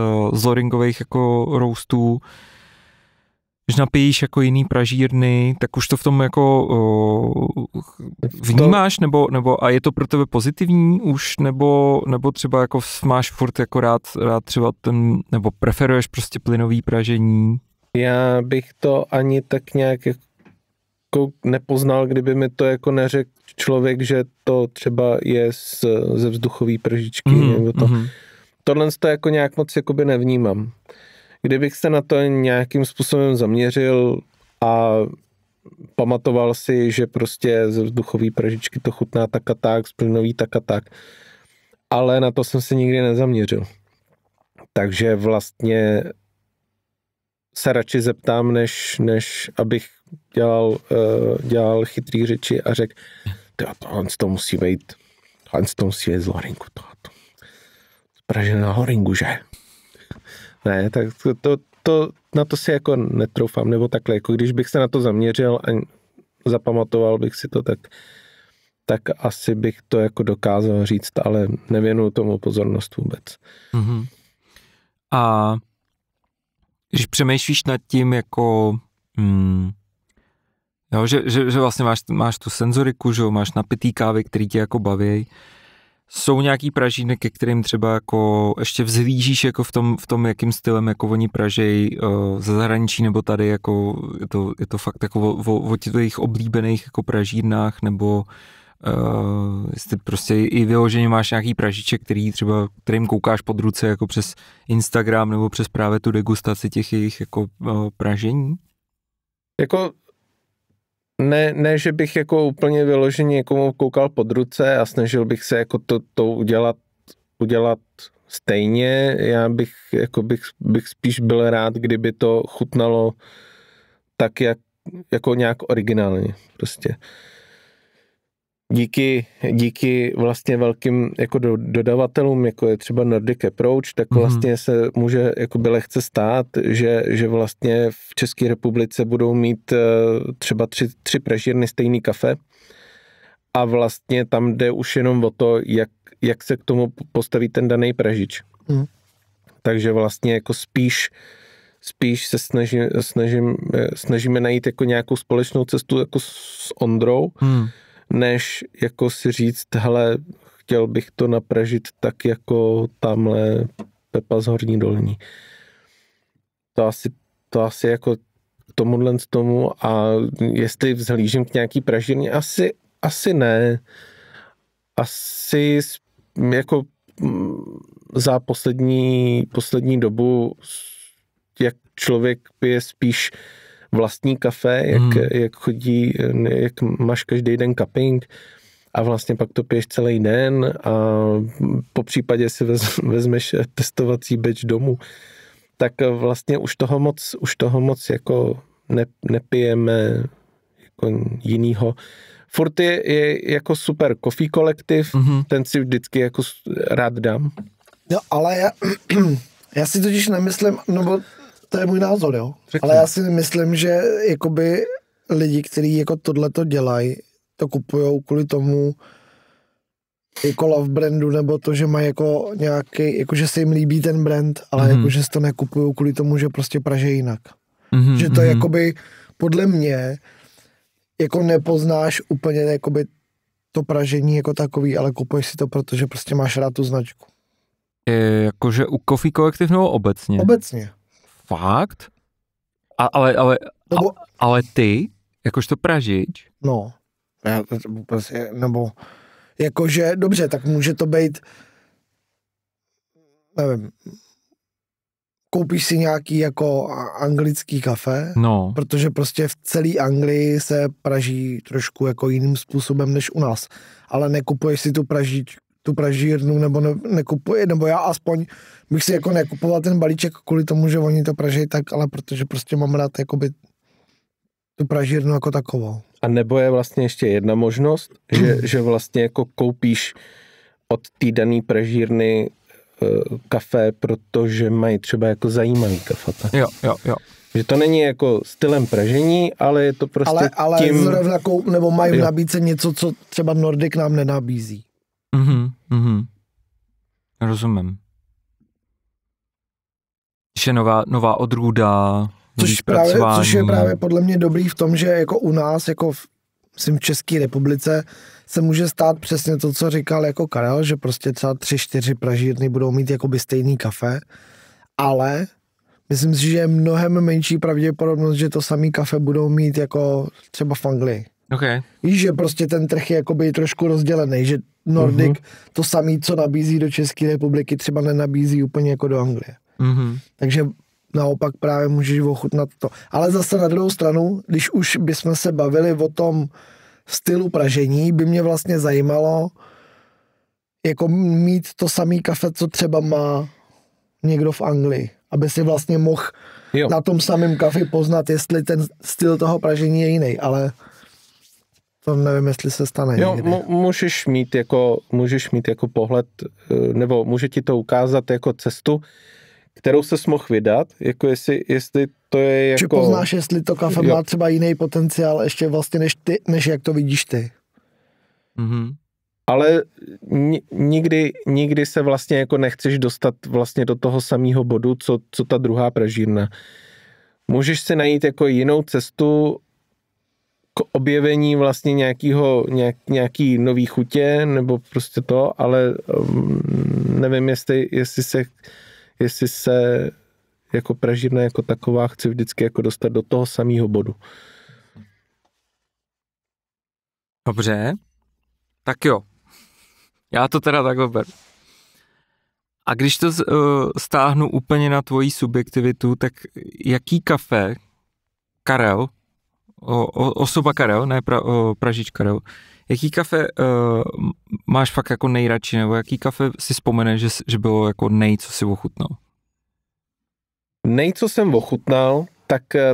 S1: loringových jako roastů, když napijíš jako jiný pražírny, tak už to v tom jako vnímáš, nebo a je to pro tebe pozitivní už, nebo třeba jako máš furt jako rád třeba ten, nebo preferuješ prostě plynový pražení?
S3: Já bych to ani tak nějak jako nepoznal, kdyby mi to jako neřekl člověk, že to třeba je ze vzduchové pražičky, nebo to. Tohle to jako nějak moc jakoby nevnímám. Kdybych se na to nějakým způsobem zaměřil a pamatoval si, že prostě ze vzduchové pražičky to chutná tak a tak, z plynový tak a tak, ale na to jsem se nikdy nezaměřil. Takže vlastně se radši zeptám, než abych dělal chytrý řeči a řekl, tohle to musí být z Loringu, to pražené na Loringu, že? Ne, tak to na to si jako netroufám, nebo takhle, jako když bych se na to zaměřil a zapamatoval bych si to, tak asi bych to jako dokázal říct, ale nevěnuju tomu pozornost vůbec.
S1: Mm-hmm. A když přemýšlíš nad tím, jako jo, že vlastně máš tu senzoriku, že máš napitý kávy, který tě jako baví, jsou nějaký pražíny, ke kterým třeba jako ještě vzhlížíš jako v tom jakým stylem jako oni pražejí ze zahraničí, nebo tady jako je to fakt jako o těch oblíbených jako pražírnách, nebo jestli prostě i vyloženě máš nějaký pražiček, kterým koukáš pod ruce jako přes Instagram nebo přes právě tu degustaci těch jejich jako pražení?
S3: Jako ne, že bych jako úplně vyloženě někomu koukal pod ruce a snažil bych se jako to udělat stejně. Já bych spíš byl rád, kdyby to chutnalo tak, jako nějak originálně prostě. Díky vlastně velkým jako dodavatelům, jako je třeba Nordic Approach, tak vlastně se může jakoby lehce stát, že vlastně v České republice budou mít třeba tři pražírny stejný kafe a vlastně tam jde už jenom o to, jak se k tomu postaví ten daný pražič. Takže vlastně jako spíš se snažíme najít jako nějakou společnou cestu jako s Ondrou, než jako si říct, hele, chtěl bych to napražit tak jako tamhle Pepa z Horní Dolní. To asi jako tomu a jestli vzhlížím k nějaký pražírně, asi ne. Asi jako za poslední dobu, jak člověk pije spíš vlastní kafe, jak chodí, jak máš každý den cupping a vlastně pak to piješ celý den a po případě si vezmeš testovací batch domů, tak vlastně už toho moc jako nepijeme jako jinýho. furt je jako super coffee kolektiv, ten si vždycky jako rád dám.
S2: No, ale já si totiž nemyslím, no to je můj názor, jo. Ale já si nemyslím, že jakoby lidi, kteří jako tohleto dělají, to kupujou kvůli tomu jako love brandu, nebo to, že mají jako nějaký, jako že se jim líbí ten brand, ale jako že si to nekupují kvůli tomu, že prostě praží jinak. Že to jakoby podle mě jako nepoznáš úplně jakoby to pražení jako takový, ale kupuješ si to, protože prostě máš rád tu značku.
S1: Jakože u Coffee Collective nebo obecně?
S2: Obecně.
S1: Fakt? Ale ty, jakožto pražič?
S2: No. Nebo jakože, dobře, tak může to být, nevím, koupíš si nějaký jako anglický kafe,
S1: no.
S2: Protože prostě v celé Anglii se praží trošku jako jiným způsobem než u nás. Ale nekupuješ si tu pražírnu, nebo nekupuje, nebo já aspoň bych si jako nekupoval ten balíček kvůli tomu, že oni to praží tak, ale protože prostě mám rád jakoby tu pražírnu jako takovou.
S3: A nebo je vlastně ještě jedna možnost, že vlastně jako koupíš od té dané pražírny kafe, protože mají třeba jako zajímavý kafe.
S1: Jo.
S3: Že to není jako stylem pražení, ale je to prostě
S2: ale tím... zrovna nebo mají v nabídce něco, co třeba Nordic nám nenabízí.
S1: Rozumím. Když je nová odrůda,
S2: což je právě podle mě dobrý v tom, že jako u nás, jako v České republice, se může stát přesně to, co říkal jako Karel, že prostě třeba 3-4 pražírny budou mít jakoby stejný kafe, ale myslím si, že je mnohem menší pravděpodobnost, že to samý kafe budou mít jako třeba v Anglii.
S1: Okay.
S2: Víš, že prostě ten trh je jakoby trošku rozdělený, že Nordic to samý, co nabízí do České republiky, třeba nenabízí úplně jako do Anglie. Takže naopak právě můžeš ochutnat to. Ale zase na druhou stranu, když už bychom se bavili o tom stylu pražení, by mě vlastně zajímalo jako mít to samý kafe, co třeba má někdo v Anglii. Aby si vlastně mohl na tom samém kafi poznat, jestli ten styl toho pražení je jiný, ale to nevím, jestli se stane.
S3: Jo, můžeš mít jako pohled, nebo může ti to ukázat jako cestu, kterou ses mohl vydat, jako jestli to je jako...
S2: Či poznáš, jestli to kafe má třeba jiný potenciál ještě vlastně než jak to vidíš ty.
S3: Ale nikdy se vlastně jako nechceš dostat vlastně do toho samého bodu, co ta druhá pražírna. Můžeš si najít jako jinou cestu k objevení vlastně nějaký nový chutě, nebo prostě to, ale nevím, jestli se jako pražírna jako taková chce vždycky jako dostat do toho samého bodu.
S1: Dobře, tak jo. Já to teda takhle beru. A když to stáhnu úplně na tvoji subjektivitu, tak jaký kafe Karel, osoba Karel, ne pražič Karel, jaký kafe máš fakt jako nejradši, nebo jaký kafe si vzpomeneš, že bylo jako co si ochutnal?
S3: Co jsem ochutnal,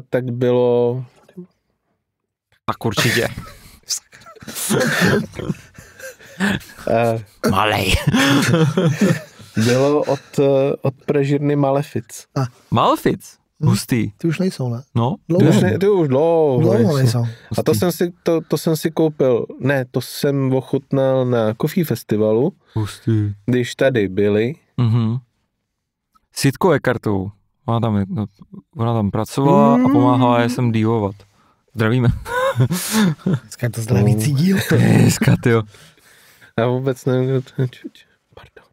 S3: tak bylo...
S1: Tak určitě. Malej.
S3: Bylo od pražírny Malefic.
S1: Malefic? Hustý.
S2: Ty už nejsou, ne?
S1: No.
S3: Ty už dlouho
S2: nejsou.
S3: A to jsem si koupil, to jsem ochutnal na Coffee Festivalu.
S1: Hustý.
S3: Když tady byli.
S1: Sitko Ekartovou. Ona tam pracovala a pomáhala je sem dílovat. Zdravíme.
S2: Dneska je to zdravící díl.
S1: Dneska, tyjo.
S3: Já vůbec nevím, kdo to je. Pardon.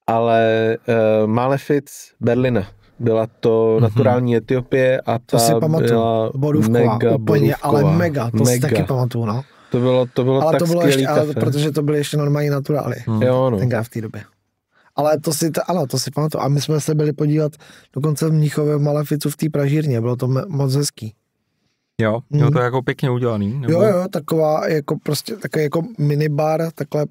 S3: Ale Malefic Berlina. Byla to naturální Etiopie a ta
S2: si byla
S3: mega
S2: úplně,
S3: borůvková.
S2: Ale mega, to si taky pamatuju, no.
S3: To bylo ale tak to bylo skvělý
S2: ještě,
S3: kafe.
S2: Ale protože to byly ještě normální naturály.
S3: Jo, no.
S2: Tenkrát v té době. Ale to si pamatuju. A my jsme se byli podívat dokonce v Mnichově v Maleficu v té pražírně. Bylo to moc hezký.
S1: Jo, to je jako pěkně udělaný. Nebo?
S2: Jo, taková jako prostě takový jako minibar, takhle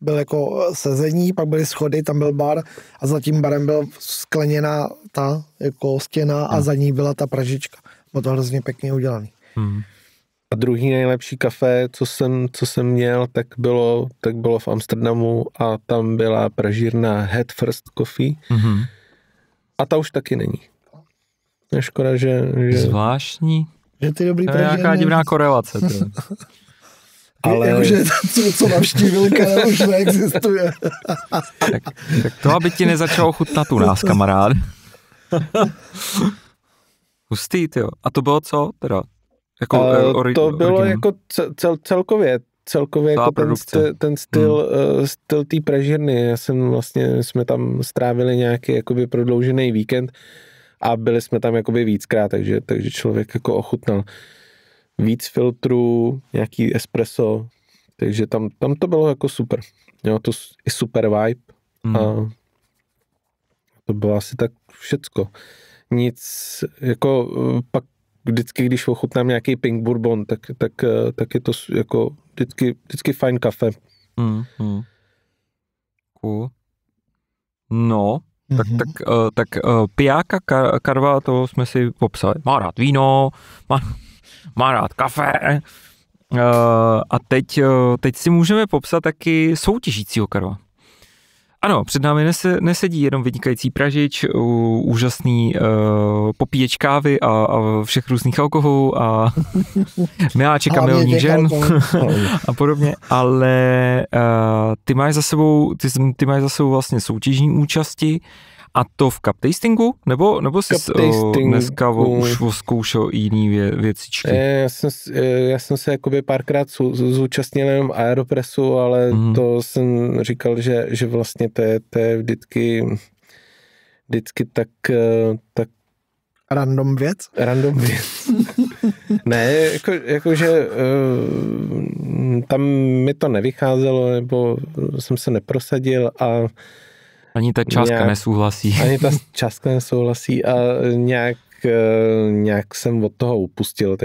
S2: byl jako sezení, pak byly schody, tam byl bar a za tím barem byl skleněná ta jako stěna a za ní byla ta pražička. Bylo to hrozně pěkně udělaný.
S3: A druhý nejlepší kafe, co jsem měl, tak bylo v Amsterdamu a tam byla pražírna Head First Coffee.
S1: Mm-hmm.
S3: A ta už taky není. Je škoda, že...
S1: Zvláštní.
S2: Že ty dobrý
S1: to je nějaká divná korelace.
S2: Ale... Jakože co navštívil Karel, už neexistuje.
S1: tak to, aby ti nezačalo chutnat u nás, kamarád. Hustý, tyjo. A to bylo co teda? Jako,
S3: to bylo jako celkově jako ten styl té pražírny. Jsme tam strávili nějaký jakoby prodloužený víkend a byli jsme tam jakoby víckrát, takže člověk jako ochutnal víc filtrů, nějaký espresso, takže tam to bylo jako super. Mělo to i super vibe a to bylo asi tak všecko. Nic, jako pak vždycky, když ochutnám nějaký pink bourbon, tak je to jako vždycky fajn kafe.
S1: Cool. No, tak pijáka Karva, to jsme si popsali. Má rád víno, má rád kafe. A teď si můžeme popsat taky soutěžícího Karva. Ano, před námi nesedí jenom vynikající pražič, úžasný popíječ kávy a všech různých alkoholů a miláček a milních žen a podobně, ale ty máš za sebou vlastně soutěžní účasti a to v cup tastingu? Nebo jsi dneska už zkoušel i jiný věcičky?
S3: Já jsem se jakoby párkrát zúčastnil jenom Aeropressu, ale to jsem říkal, že vlastně to je vždycky tak
S2: Random věc?
S3: Random věc. Ne, jakože tam mi to nevycházelo, nebo jsem se neprosadil a
S1: ani ta částka nesouhlasí.
S3: Ani ta částka nesouhlasí a nějak jsem od toho upustil,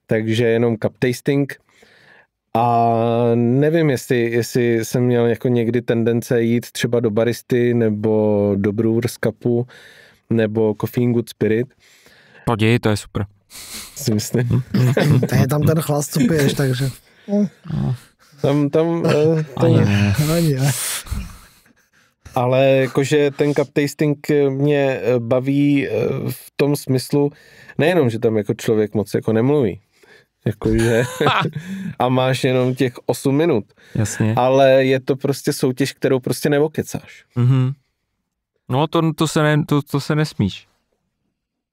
S3: takže jenom cup tasting a nevím, jestli jsem měl jako někdy tendence jít třeba do baristy nebo do Brewers Cupu nebo Coffee and Good Spirit.
S1: Poděj, to je super.
S3: Si myslím.
S2: To je tam ten chlast, co piješ, takže...
S3: Tam
S2: Ani ne.
S3: Ale jakože ten cup tasting mě baví v tom smyslu, nejenom, že tam jako člověk moc jako nemluví, jakože a máš jenom těch 8 minut.
S1: Jasně.
S3: Ale je to prostě soutěž, kterou prostě nevokecáš.
S1: Mm-hmm. No to se nesmíš.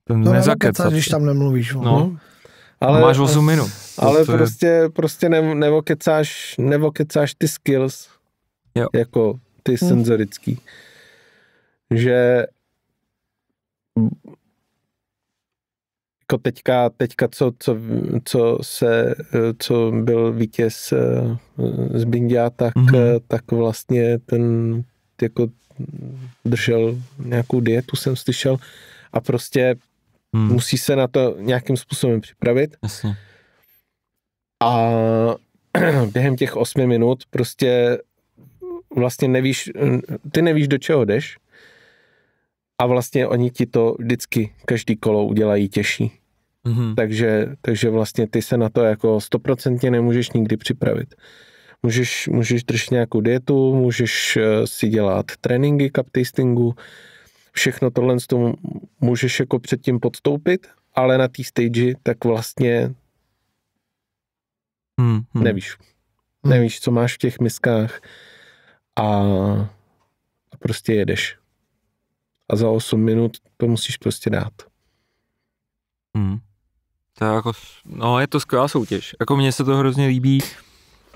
S2: To nevokecáš, když tam nemluvíš.
S1: No. Ale máš 8 minut.
S3: Ale prostě nevokecáš ty skills.
S1: Jo.
S3: Jako ty senzorický. Že jako teďka co byl vítěz z Bindia, tak vlastně ten jako držel nějakou dietu, jsem slyšel, a prostě musí se na to nějakým způsobem připravit.
S1: Jasně.
S3: A během těch 8 minut prostě vlastně ty nevíš, do čeho jdeš a vlastně oni ti to vždycky každý kolo udělají těžší. Mm-hmm. Takže vlastně ty se na to jako 100% nemůžeš nikdy připravit. Můžeš držet nějakou dietu, můžeš si dělat tréninky cup tastingu, všechno tohle můžeš jako předtím podstoupit, ale na té stage tak vlastně nevíš. Nevíš, co máš v těch miskách a prostě jedeš. A za 8 minut to musíš prostě dát.
S1: To je jako, no je to skvělá soutěž. Jako mně se to hrozně líbí.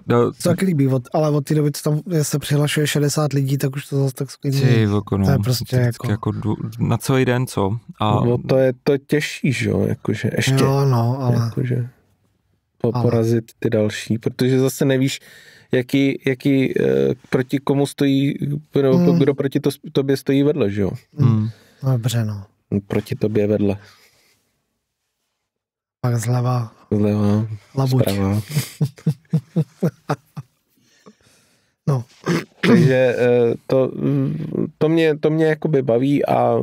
S2: To taky líbí, ale od té doby, co tam se přihlašuje 60 lidí, tak už to zase tak skvělý.
S1: No,
S2: to je prostě
S1: jako na celý den, co?
S3: No to je to těžší, že jo, jakože ještě.
S2: Jo, no, ale...
S3: Jakože porazit ty další, protože zase nevíš, jaký proti komu stojí, kdo proti tobě stojí vedle, že jo?
S2: Dobře, no.
S3: Proti tobě vedle.
S2: Pak zleva.
S3: Labuť. Zprava.
S2: No.
S3: Takže to mě jakoby baví a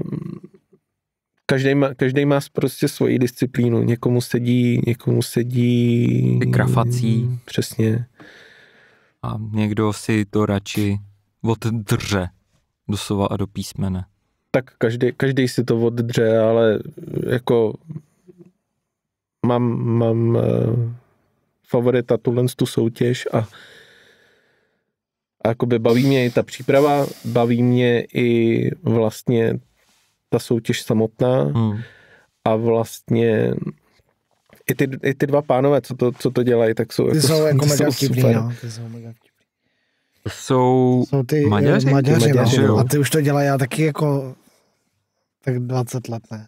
S3: každý má prostě svoji disciplínu. Někomu sedí
S1: ty krafací.
S3: Přesně.
S1: A někdo si to radši oddře doslova a do písmene.
S3: Tak každý si to oddře, ale jako mám favorita tu soutěž a jakoby baví mě i ta příprava, baví mě i vlastně ta soutěž samotná a vlastně i ty dva pánové, co to dělají, tak jsou
S2: jako mega vtipný, no. Ty jsou mega vtipný.
S1: To jsou
S2: ty
S1: Maďaři,
S2: no. A ty už to dělají, já taky jako tak 20 let, ne?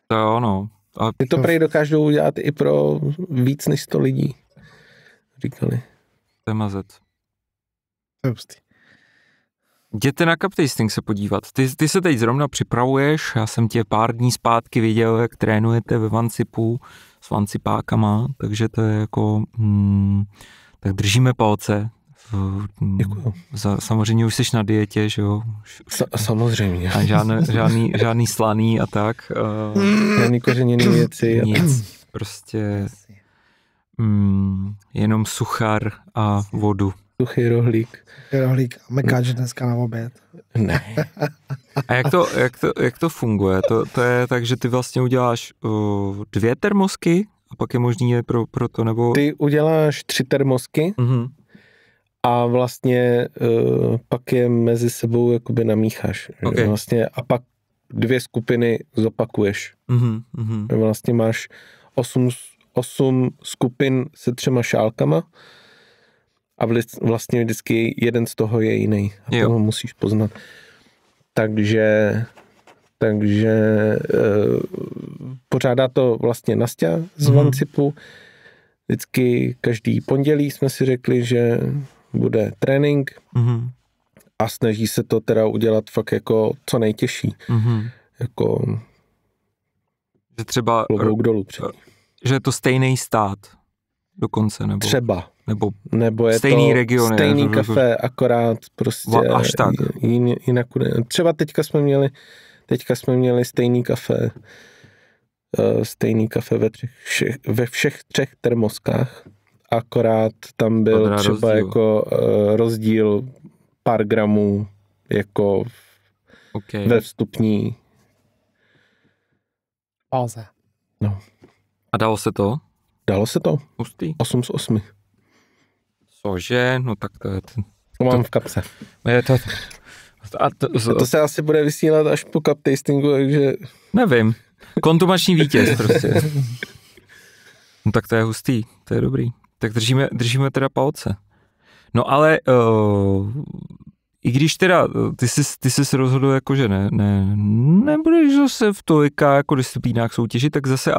S1: To jo, no. A
S3: ty to prej dokážou udělat i pro víc než 100 lidí, říkali.
S1: To je mazec.
S2: To je hustý.
S1: Jděte na cup tasting se podívat. Ty se teď zrovna připravuješ, já jsem tě pár dní zpátky viděl, jak trénujete ve Vancipu s Vancipákama, takže to je jako, tak držíme palce.
S3: Děkuju.
S1: Samozřejmě už jsi na dietě, že jo?
S3: Samozřejmě.
S1: A žádný slaný a tak.
S3: Žádný kořeněný věci.
S1: Nic. Prostě jenom suchar a vodu.
S3: Suchý rohlík.
S2: A mekáč dneska na oběd.
S3: Ne.
S1: A jak to funguje? To je tak, že ty vlastně uděláš 2 termosky a pak je možný je pro to, nebo...
S3: Ty uděláš 3 termosky a vlastně pak je mezi sebou jakoby namícháš.
S1: Okay.
S3: Vlastně, a pak 2 skupiny zopakuješ. Vlastně máš 8 skupin se 3 šálkama a vlastně vždycky jeden z toho je jiný. A toho musíš poznat. Takže pořádá to vlastně Nastia z Vancipu. Vždycky každý pondělí jsme si řekli, že bude trénink a snaží se to teda udělat fakt jako co nejtěžší. Jako
S1: že třeba
S3: klobouk dolů přední.
S1: Že je to stejný stát dokonce, nebo?
S3: Třeba.
S1: Nebo
S3: je
S1: stejný
S3: to
S1: region.
S3: Stejný kafe, akorát prostě
S1: až tak.
S3: Jinak. Třeba teďka jsme měli stejný kafe. Ve všech 3 termoskách. Akorát tam byl třeba rozdíl. Jako rozdíl pár gramů jako ve vstupní.
S2: Pauze.
S3: No.
S1: A dalo se to?
S3: Dalo se to.
S1: Hustý.
S3: 8 z 8.
S1: Cože? No tak to je...
S3: To mám v kapse.
S1: Je to...
S3: To se asi bude vysílat až po cup tastingu, takže...
S1: Nevím. Kontumační vítěz prostě. No tak to je hustý, to je dobrý. Tak držíme teda palce. No ale i když teda ty jsi rozhodl jako, že nebudeš zase v tolika jako disciplínách soutěžit, tak zase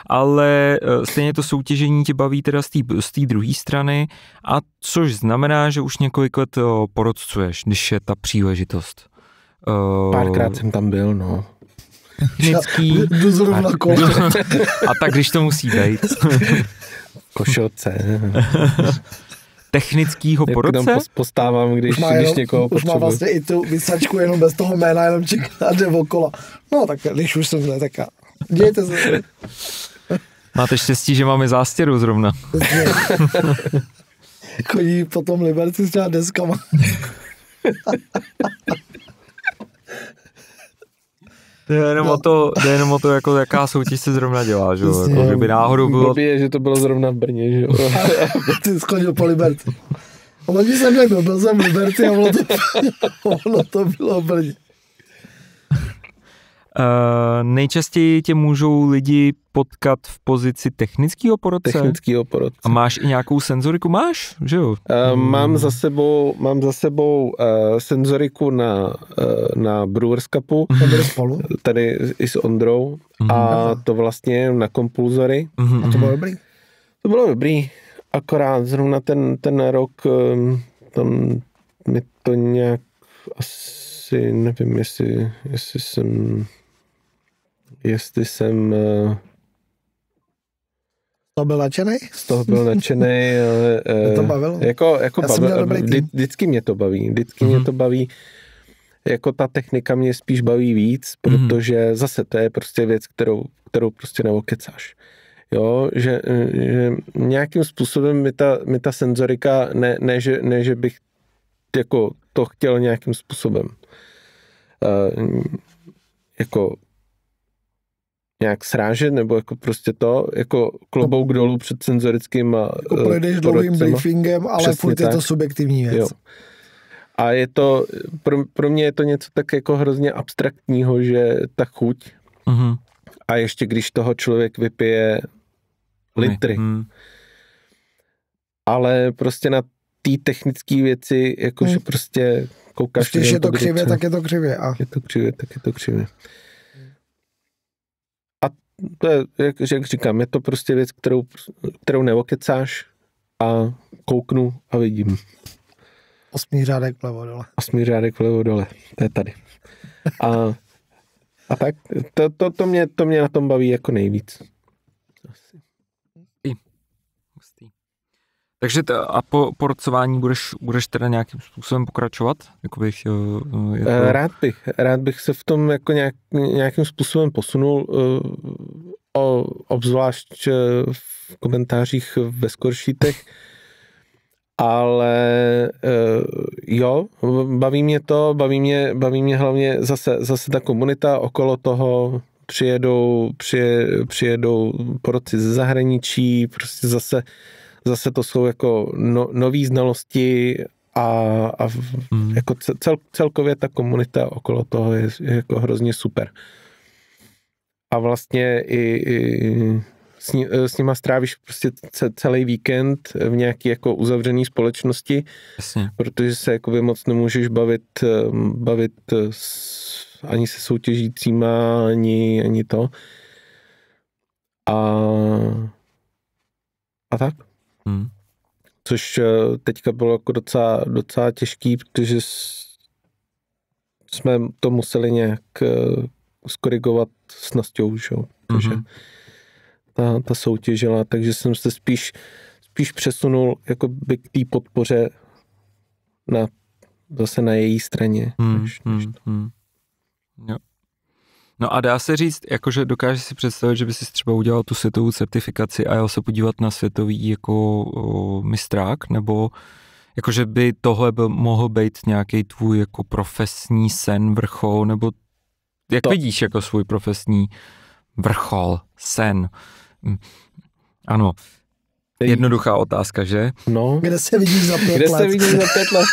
S1: ale stejně to soutěžení tě baví teda z té druhé strany, a což znamená, že už několik let porotcuješ, když je ta příležitost.
S3: Párkrát jsem tam byl, no.
S1: Technický. A tak když to musí být.
S3: Košilce.
S1: Technickýho porodce?
S3: Postávám, když někoho potřebuji.
S2: Už má vlastně i tu vysačku jenom bez toho jména, jenom čeká a jde okolo. No tak když už jsem zde, tak dějte se.
S1: Máte štěstí, že máme zástěru zrovna.
S2: Chodí potom Liberci s těma deskama.
S1: To je jenom o to, jako jaká soutěž se zrovna dělá, že jo? Jako, kdyby náhodou bylo...
S3: Blbý je, že to bylo zrovna v Brně, že jo?
S2: Ty schodil po Liberci. Loni jsem nebyl, byl jsem v Liberci a ono to bylo v Brně.
S1: Nejčastěji tě můžou lidi potkat v pozici technického porodce?
S3: Technického porodce.
S1: A máš i nějakou senzoriku? Máš, že jo?
S3: Mám za sebou senzoriku na Brewers Cupu. Tady i s Ondrou. A to vlastně na kompulzory.
S2: A to bylo dobrý?
S3: To bylo dobrý. Akorát zrovna ten rok tam mi to nějak asi nevím, jestli jsem
S2: to byl nadšenej?
S3: Z toho byl nadšenej, ale
S2: to bavilo?
S3: Jako bavilo, vždycky mě to baví. Mě to baví. jako ta technika mě spíš baví víc, protože zase to je prostě věc, kterou prostě neokecáš. Jo, že nějakým způsobem mi ta senzorika, ne, že bych jako to chtěl nějakým způsobem jako nějak srážet, nebo jako prostě to, jako klobouk dolů před senzorickýma
S2: projdeš dlouhým briefingem, ale přesně furt je to subjektivní věc. Jo.
S3: A je to, pro mě je to něco tak jako hrozně abstraktního, že ta chuť a ještě když toho člověk vypije litry. Ale prostě na té technické věci, jakože prostě koukáš...
S2: Když je to křivě, tak je to křivě.
S3: Je to křivě, tak je to křivě. A to je, jak říkám, je to prostě věc, kterou neokecáš a kouknu a vidím.
S2: 8 řádek vlevo dole.
S3: 8 řádek vlevo dole, to je tady. A tak, to mě na tom baví jako nejvíc. Asi.
S1: Takže po porcování budeš teda nějakým způsobem pokračovat?
S3: Rád bych se v tom jako nějakým způsobem posunul, obzvlášť v komentářích ve skoršítech, ale jo, baví mě to, baví mě hlavně zase ta komunita okolo toho, přijedou poroci ze zahraničí, prostě zase to jsou jako nový znalosti a jako celkově ta komunita okolo toho je jako hrozně super. A vlastně i s nima strávíš prostě celý víkend v nějaký jako uzavřený společnosti,
S1: jasně.
S3: Protože se jakoby moc nemůžeš bavit ani se soutěžícíma, ani to. A tak. Což teďka bylo jako docela těžký, protože jsme to museli nějak skorigovat s Nasťou, takže ta soutěžila, takže jsem se spíš přesunul jako by k té podpoře zase na její straně.
S1: Jo. No a dá se říct, jakože dokážeš si představit, že by si třeba udělal tu světovou certifikaci a jel se podívat na světový jako mistrák, nebo jakože by tohle mohl být nějaký tvůj jako profesní sen, vrchol, nebo jak vidíš jako svůj profesní vrchol, sen? Ano, jednoduchá otázka, že?
S2: No. Kde se vidíš za 5 let?
S3: Kde se vidíš za 5 let?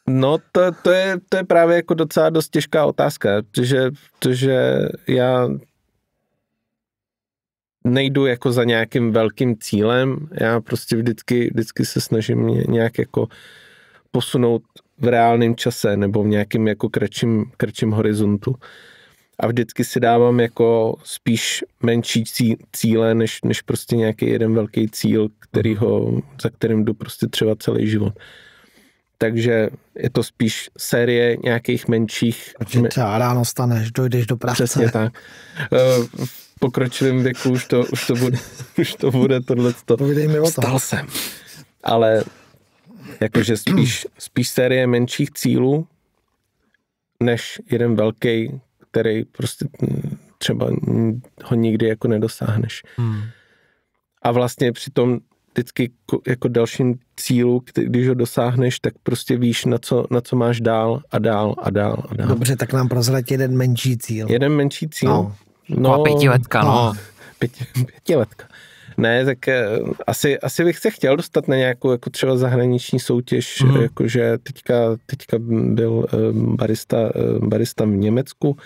S3: No, to je právě jako docela dost těžká otázka, protože já nejdu jako za nějakým velkým cílem, já prostě vždycky se snažím nějak jako posunout v reálném čase nebo v nějakým jako kratším horizontu. A vždycky si dávám jako spíš menší cíle, než prostě nějaký jeden velký cíl, za kterým jdu prostě třeba celý život. Takže je to spíš série nějakých menších...
S2: Takže třeba ráno staneš, dojdeš do práce.
S3: Přesně tak. V pokročilém věku už to bude tohleto.
S2: Povídej mi o tom.
S3: Stal jsem. Ale jakože spíš série menších cílů, než jeden velký, který prostě třeba ho nikdy jako nedosáhneš. A vlastně přitom vždycky jako dalším cílu, když ho dosáhneš, tak prostě víš, na co máš dál a dál a dál a dál.
S2: Dobře, tak nám prozrať jeden menší cíl.
S3: Jeden menší cíl?
S1: No 5letka, no.
S3: 5letka. Ne, tak asi bych se chtěl dostat na nějakou jako třeba zahraniční soutěž, jakože teďka byl barista v Německu,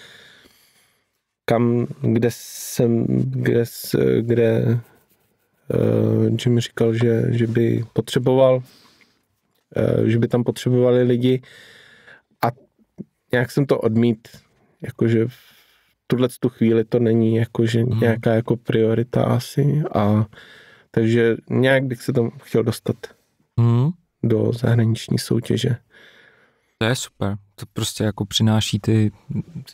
S3: kde Jim říkal, že by potřeboval, že by tam potřebovali lidi a nějak jsem to odmít, jakože v tu chvíli to není jakože nějaká jako priorita asi a takže nějak bych se tam chtěl dostat do zahraniční soutěže.
S1: To je super, to prostě jako přináší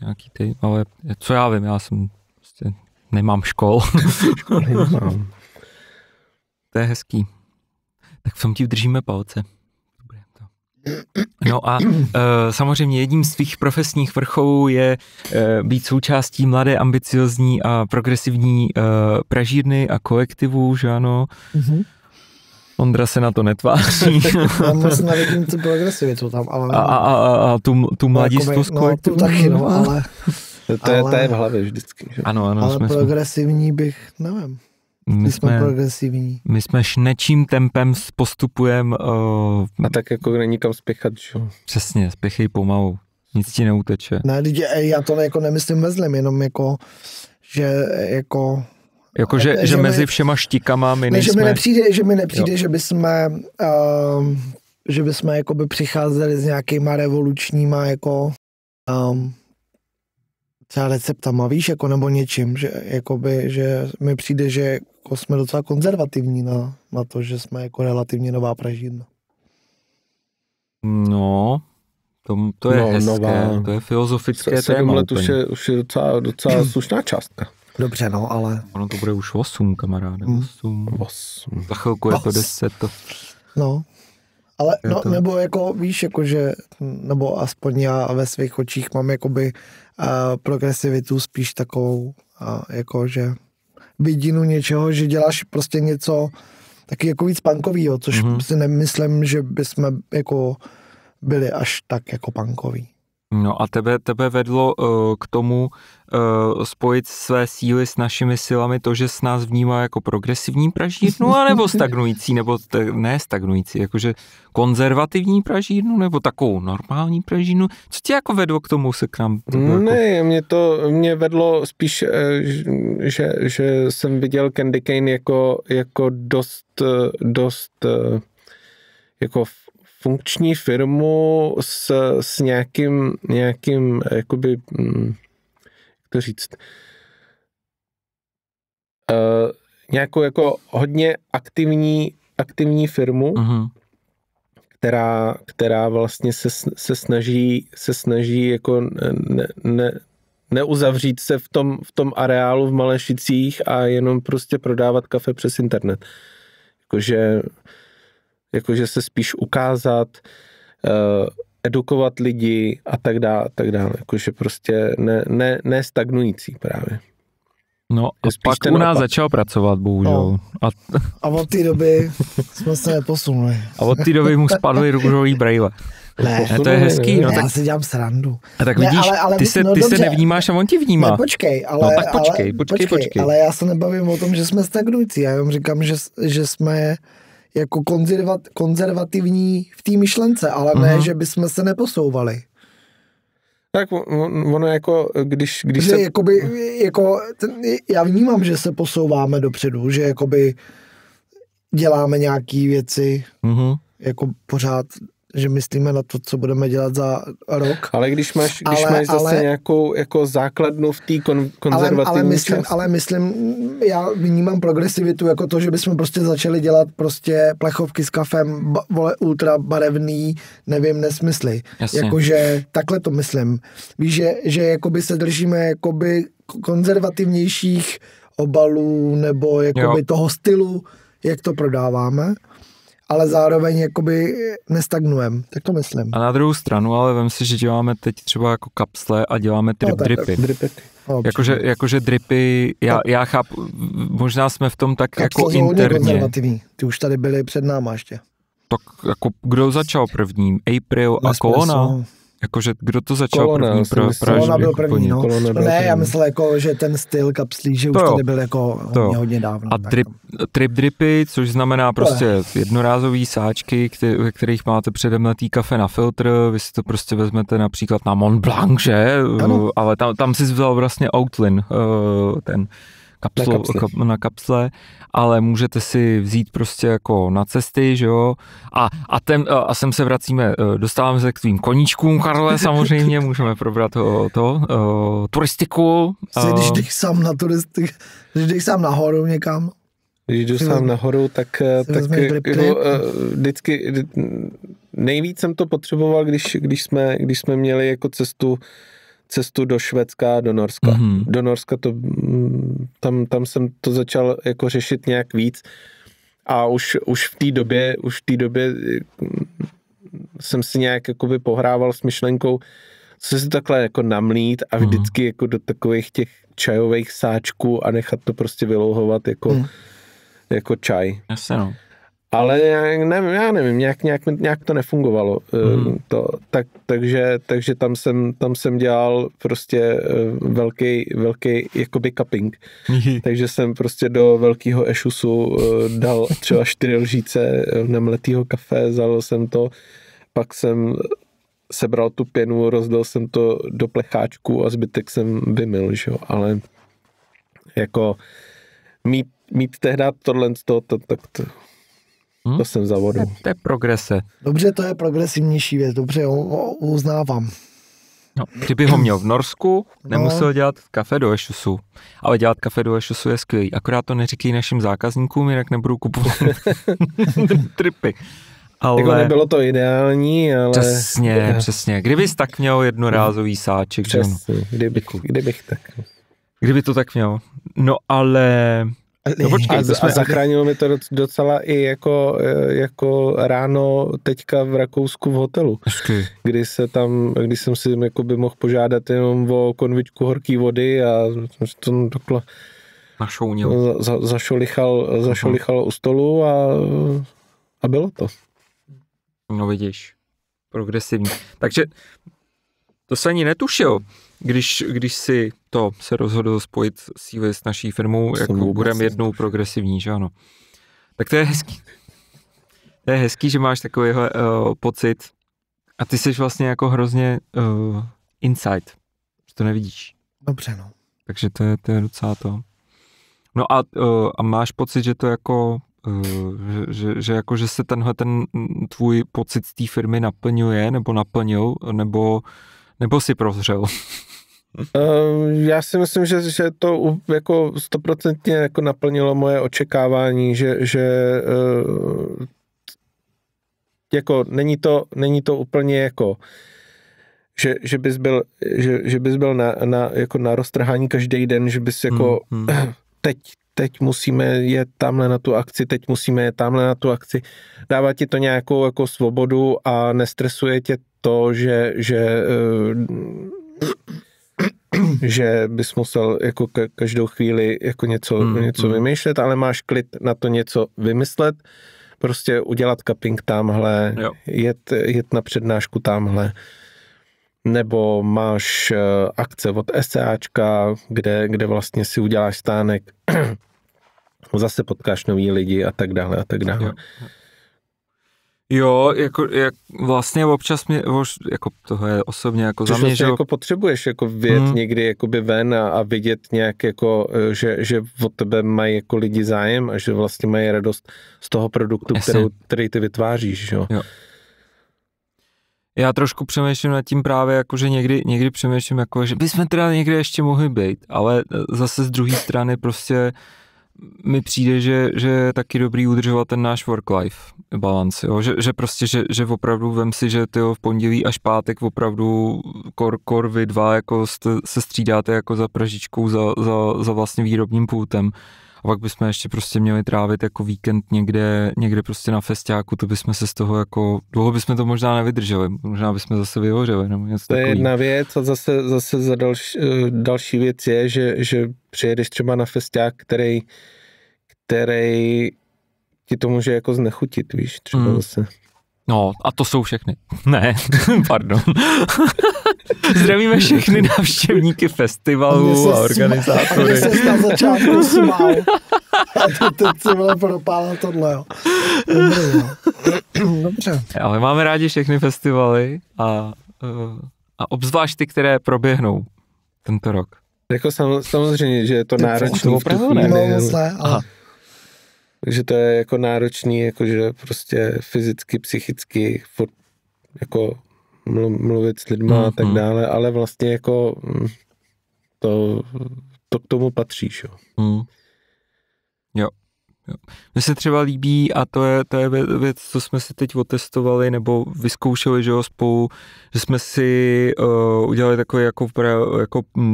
S1: nějaký ale co já vím, já jsem prostě nemám škol.
S3: Nemám.
S1: To je hezký. Tak v tom ti držíme palce. Dobré to. No a samozřejmě jedním z tvých profesních vrcholů je být součástí mladé, ambiciozní a progresivní pražírny a kolektivu, že ano?
S2: Mhm.
S1: Ondra se na to netváří.
S2: Já moc nevidím tu progresivitu tam, ale...
S1: A tu mladistvost kolektivu?
S2: No, tu taky, no, ale...
S3: To je v hlavě vždycky. Že?
S1: Ano,
S2: ale progresivní bych, nevím. My jsme progresivní.
S1: My jsme šnečím tempem postupujeme.
S3: A tak jako není kam spěchat, že?
S1: Přesně, spěchej pomalu. Nic ti neuteče.
S2: Ne, já to jako nemyslím ve zlém, jenom jako, že jako...
S1: Že mezi všema štikama my nejsme...
S2: Že mi nepřijde, že bychom jakoby přicházeli s nějakýma revolučníma jako třeba receptama, víš, jako nebo něčím, že mi přijde, že jako jsme docela konzervativní na to, že jsme jako relativně nová pražírna.
S1: No, to je hezké, nová. To je filozofické téma.
S3: 7 let už je docela slušná částka.
S2: Dobře, no, ale...
S1: Ono to bude už 8, kamaráde. 8. Za chvilku je to 10.
S2: No, ale no, nebo jako víš, jakože, nebo aspoň já ve svých očích mám jakoby progresivitu spíš takovou, jakože vidinu něčeho, že děláš prostě něco taky jako víc punkovýho, což si nemyslím, že bychom jako byli až tak jako punkoví.
S1: No a tebe vedlo k tomu spojit své síly s našimi silami to, že s nás vnímá jako progresivní pražírnu, anebo stagnující, nebo ne stagnující, jakože konzervativní pražírnu, nebo takovou normální pražírnu. Co tě jako vedlo k tomu se k nám?
S3: Ne, mě vedlo spíš, že jsem viděl Candy Cane jako dost jako funkční firmu s nějakým jakoby, jak to říct, nějakou jako hodně aktivní firmu, která vlastně se snaží jako neuzavřít se v tom areálu v Malešicích a jenom prostě prodávat kafe přes internet. Jakože se spíš ukázat, edukovat lidi a tak dále. Jakože prostě ne stagnující právě.
S1: No a pak u nás začal pracovat, bohužel.
S2: No. A od té doby jsme se neposunuli.
S1: A od té doby mu spadly růžový brejle.
S2: Ne,
S1: to je hezký. No,
S2: já si dělám srandu.
S1: A tak vidíš, ale ty se nevnímáš a on tě vnímá.
S2: Ne, počkej. Ale já se nebavím o tom, že jsme stagnující. Já jenom říkám, že jsme jako konzervativní v té myšlence, ale ne, že bychom se neposouvali.
S3: Tak ono jako, když
S2: že se... Jakoby, já vnímám, že se posouváme dopředu, že jakoby děláme nějaký věci, jako pořád, že myslíme na to, co budeme dělat za rok.
S3: Ale když máš zase nějakou jako základnu v té konzervativní části.
S2: Ale myslím, já vnímám progresivitu jako to, že bychom prostě začali dělat prostě plechovky s kafem, ultra barevný, nevím, nesmysly. Jakože takhle to myslím. Víš, že jakoby se držíme jakoby konzervativnějších obalů nebo jakoby toho stylu, jak to prodáváme. Ale zároveň jakoby nestagnujeme, tak to myslím.
S1: A na druhou stranu, ale vem si, že děláme teď třeba jako kapsle a děláme dripy. Jakože dripy, já chápu, možná jsme v tom tak kapsle jako interně.
S2: Ty už tady byli před náma ještě.
S1: Tak jako kdo začal první? April a Kolona? Jakože kdo to začal
S3: Kolona,
S1: první?
S2: Kolona byl první, no. Ne, já myslel jako, že ten styl kapslí, že už tady byl jako hodně dávno.
S1: A trip dripy, což znamená prostě jednorázový sáčky, ve kterých máte předemletý kafe na filtr, vy si to prostě vezmete například na Mont Blanc, že? Ano. Ale tam si vzal vlastně Outlin, ten na kapsle, ale můžete si vzít prostě jako na cesty, že jo, a sem se vracíme, dostáváme se k tvým koníčkům, Karle, samozřejmě, můžeme probrat turistiku.
S2: Když jdeš sám na když jdeš sám nahoru někam.
S3: Když jdu sám nahoru, tak vždycky nejvíc jsem to potřeboval, když jsme měli jako cestu do Švédska, do Norska. Do Norska tam jsem to začal jako řešit nějak víc a už v té době jsem si nějak jakoby pohrával s myšlenkou, co si takhle jako namlít a vždycky jako do takových těch čajových sáčků a nechat to prostě vylouhovat jako čaj.
S1: Jasně, no.
S3: Ale já nevím, nějak to nefungovalo. Takže tam jsem dělal prostě velký jakoby cupping. Takže jsem prostě do velkého ešusu dal třeba 4 lžíce nemletýho kafe, zalil jsem to, pak jsem sebral tu pěnu, rozdal jsem to do plecháčku a zbytek jsem vymyl, že jo, ale jako mít tehdy tohle to jsem za vodu.
S1: To je progrese.
S2: Dobře, to je progresivnější věc, dobře, uznávám.
S1: No, kdyby ho měl v Norsku, nemusel dělat kafe do ešusu. Ale dělat kafe do ešusu je skvělý. Akorát to neříkej našim zákazníkům, jinak nebudou kupovat tripy. Ale...
S3: Jako nebylo to ideální, ale...
S1: Přesně. Kdybys tak měl jednorázový sáček.
S3: Přesně, kdybych tak.
S1: Kdyby to tak měl. No ale... No počkej,
S3: a zachránilo mi to docela i jako ráno teďka v Rakousku v hotelu, kdy jsem si jakoby mohl požádat jenom o konvičku horký vody a to takhle zašolichal u stolu a bylo to.
S1: No vidíš, progresivní. Takže to se ani netušil, když si to se rozhodl spojit síly s naší firmou, jak budeme jednou progresivní, že ano. Tak to je hezký. To je hezký, že máš takovýhle pocit a ty jsi vlastně jako hrozně inside, že to nevidíš.
S2: Dobře, no.
S1: Takže to je docela to. No a máš pocit, že to jako že se tenhle ten tvůj pocit z té firmy naplňuje, nebo naplnil, nebo si prozřel?
S3: Já si myslím, že to jako 100% jako naplnilo moje očekávání, že jako není to úplně jako že bys byl na roztrhání každý den, že bys jako teď musíme jet tamhle na tu akci, teď musíme jet tamhle na tu akci. Dává ti to nějakou jako svobodu a nestresuje tě to, že bys musel jako každou chvíli jako něco vymýšlet, ale máš klid na to něco vymyslet, prostě udělat cupping tamhle, jet na přednášku tamhle, nebo máš akce od SCAčka, kde vlastně si uděláš stánek, zase potkáš nový lidi a tak dále a tak dále.
S1: Jo, jak vlastně občas mě, jako toho je osobně jako za mě,
S3: vlastně
S1: že
S3: jako potřebuješ jako vyjet někdy jakoby ven a vidět nějak jako, že od tebe mají jako lidi zájem a že vlastně mají radost z toho produktu, který ty vytváříš, jo.
S1: Já trošku přemýšlím nad tím právě, jako, že někdy přemýšlím, jako, že bychom teda někde ještě mohli být, ale zase z druhé strany prostě mi přijde, že je taky dobrý udržovat ten náš work-life balance, jo? Že prostě, že opravdu vem si, že tyjo, v pondělí až pátek opravdu kor vy dva jako se střídáte jako za pražičkou za vlastně výrobním pultem. A pak bychom ještě prostě měli trávit jako víkend někde prostě na festiáku, to bychom se z toho jako, dlouho bychom to možná nevydrželi, možná bychom zase vyhořeli. Nebo něco
S3: to je
S1: takový.
S3: Jedna věc a zase za další věc je, že přijedeš třeba na festiák, který ti to může jako znechutit, víš, třeba zase.
S1: No, a to jsou všechny. Ne, pardon. Zdravíme všechny návštěvníky festivalu a organizátory.
S2: Oni se na začátku smál. A teď si vole propálil tohle, jo. Dobře.
S1: Ale máme rádi všechny festivaly a obzvlášť ty, které proběhnou tento rok.
S3: Jako samozřejmě, že je to náročný.
S1: To opravdu ne.
S3: Takže to je jako náročný, jakože prostě fyzicky, psychicky, jako mluvit s lidma a tak dále, ale vlastně jako to k tomu patříš, jo.
S1: Jo. Mně se třeba líbí, a to je věc, co jsme si teď otestovali nebo vyzkoušeli, že jo, spolu, že jsme si udělali takový jako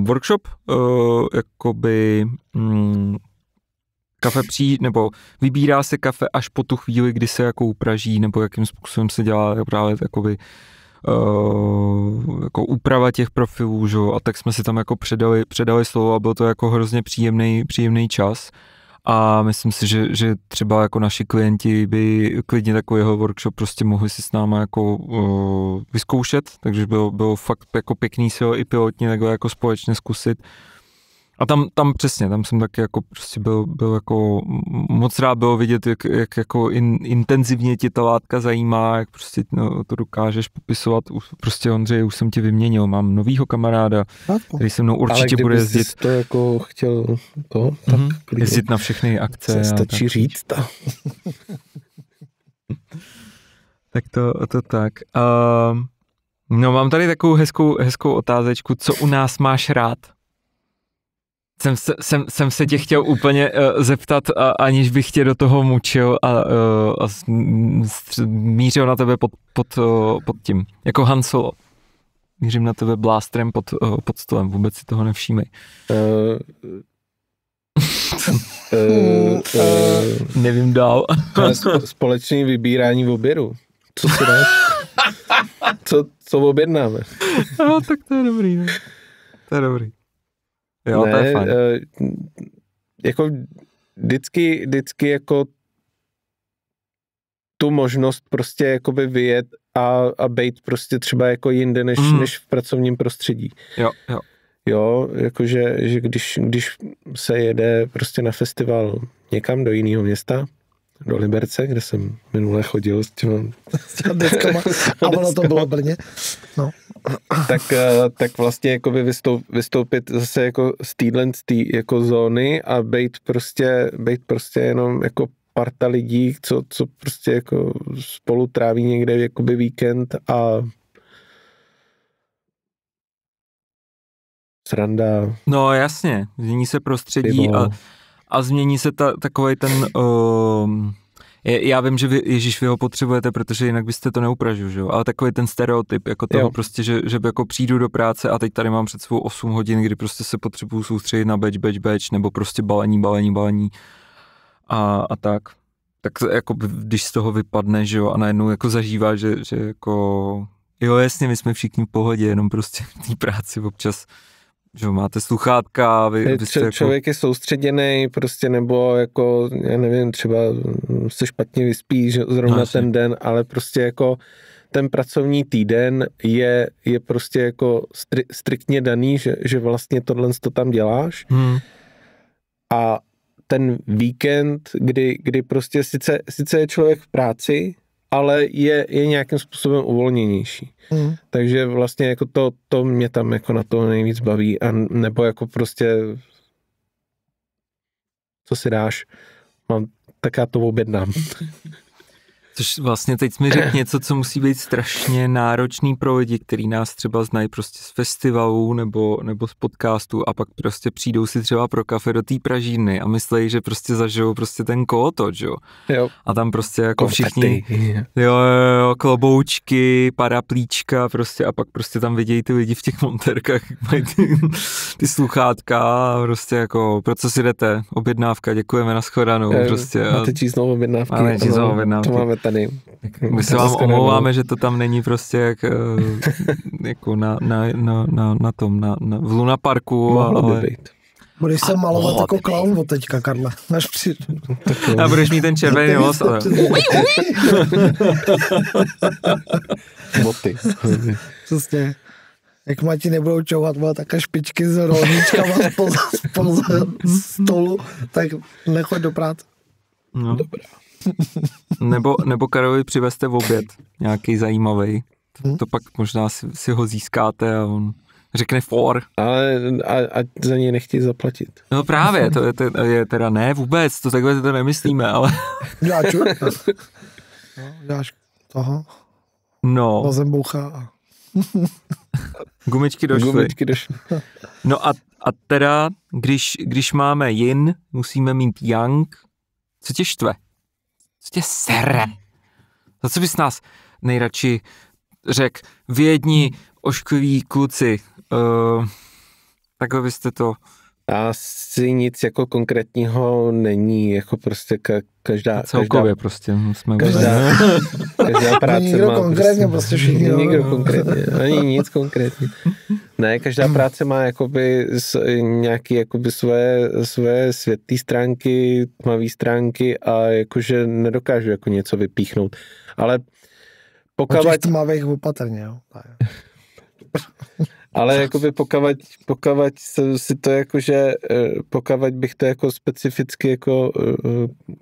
S1: workshop, jakoby kafe nebo vybírá se kafe až po tu chvíli, kdy se jako upraží, nebo jakým způsobem se dělá právě takový jako úprava těch profilů, že? A tak jsme si tam jako předali slovo a byl to jako hrozně příjemný čas. A myslím si, že třeba jako naši klienti by klidně takovýhle workshop prostě mohli si s náma jako vyzkoušet, takže bylo fakt jako pěkný si ho i pilotně takhle jako společně zkusit. A tam přesně, tam jsem taky jako prostě byl jako moc rád bylo vidět, jak jako intenzivně ti ta látka zajímá, jak prostě to dokážeš popisovat. Prostě Ondřej, už jsem ti vyměnil, mám novýho kamaráda, který se mnou určitě bude jezdit.
S3: Ale to jako chtěl to, tak
S1: jezdit na všechny akce.
S3: Se stačí říct.
S1: Tak to tak. No mám tady takovou hezkou otázečku, co u nás máš rád? Jsem se tě chtěl úplně zeptat, aniž bych tě do toho mučil a mířil na tebe pod tím, jako Han Solo. Mířím na tebe blástrem pod stolem, vůbec si toho nevšímej. Nevím dál.
S3: Společné vybírání v oběru. Co si dáš? Co objednáme?
S1: No, tak to je dobrý. Ne? To je dobrý. Jo, ne, to je fajn.
S3: Jako vždycky jako tu možnost prostě jakoby vyjet a bejt prostě třeba jako jinde než v pracovním prostředí.
S1: Jo.
S3: Jo, jakože že když se jede prostě na festival někam do jiného města, do Liberce, kde jsem minule chodil s těma
S2: deckama, a ono to bylo Brně. No.
S3: Tak vlastně jakoby vystoupit zase jako z téhle jako zóny a bejt prostě jenom jako parta lidí, co prostě jako spolu tráví někde jakoby víkend a sranda.
S1: No jasně, změní se prostředí a změní se takovej ten já vím, že vy ho potřebujete, protože jinak byste to neupražil, že jo? Ale takový ten stereotyp, jako toho prostě, že jako přijdu do práce a teď tady mám před svou 8 hodin, kdy prostě se potřebuju soustředit na batch, nebo prostě balení a tak. Tak jako když z toho vypadne, že jo, a najednou jako zažívá, že jako jo, jasně, my jsme všichni v pohodě, jenom prostě v té práci občas, že máte sluchátka,
S3: člověk je soustředěný prostě, nebo jako, já nevím, třeba se špatně vyspí zrovna ten den, ale prostě jako ten pracovní týden je prostě jako striktně daný, že vlastně tohle to tam děláš. A ten víkend, kdy prostě sice je člověk v práci, ale je nějakým způsobem uvolněnější. Takže vlastně jako to mě tam jako na to nejvíc baví, a nebo jako prostě co si dáš, tak já to objednám.
S1: Což vlastně teď mi řekl něco, co musí být strašně náročný pro lidi, kteří nás třeba znají prostě z festivalů nebo z podcastů a pak prostě přijdou si třeba pro kafe do té pražírny a myslejí, že prostě zažijou prostě ten kolotoč, jo. A tam prostě jako všichni jo, kloboučky, paraplíčka prostě a pak prostě tam vidějí ty lidi v těch montérkách, mají ty sluchátka a prostě jako, pro co si jdete? Objednávka, děkujeme, nashledanou prostě.
S3: Máte čísnou objednávky. To máme tady.
S1: My se vám omlouváme, že to tam není prostě jako na tom, v Luna Parku. Ale...
S2: Budeš se malovat jako klaun od teďka, Karla. Až přijdu.
S1: A budeš mít ten červený nos.
S3: Boty.
S2: Přesně. Jak ti nebudou čouhat, také špičky s rolničkama spoza stolu, tak nechoď do práce.
S1: No. Dobrá. Nebo Karolovi přivezte v oběd nějaký zajímavý. To pak možná si ho získáte a on řekne for. Ale
S3: a za něj nechtějí zaplatit.
S1: No právě, to je teda ne vůbec, to takhle to nemyslíme, ale...
S2: Děláš toho.
S1: No.
S2: Lazemboucha.
S1: Gumičky došly. No a teda, když máme yin, musíme mít yang. Co tě štve? Co tě sere? Za co bys nás nejradši řekl? Vědni, oškliví kluci. Takhle byste to
S3: Asi nic jako konkrétního není, jako prostě každá
S1: prostě jsme
S3: každá práce
S2: nikdo
S3: má
S2: konkrétně, prostě všichni.
S3: Nikdo konkrétně, ani nic konkrétně. Ne, každá práce má jakoby nějaký jakoby svoje světlé stránky, tmavé stránky a jakože nedokážu jako něco vypíchnout. Ale
S2: Po těch tmavých opatrně, jo.
S3: Ale jakoby pokud si to jakože, pokud bych to jako specificky jako,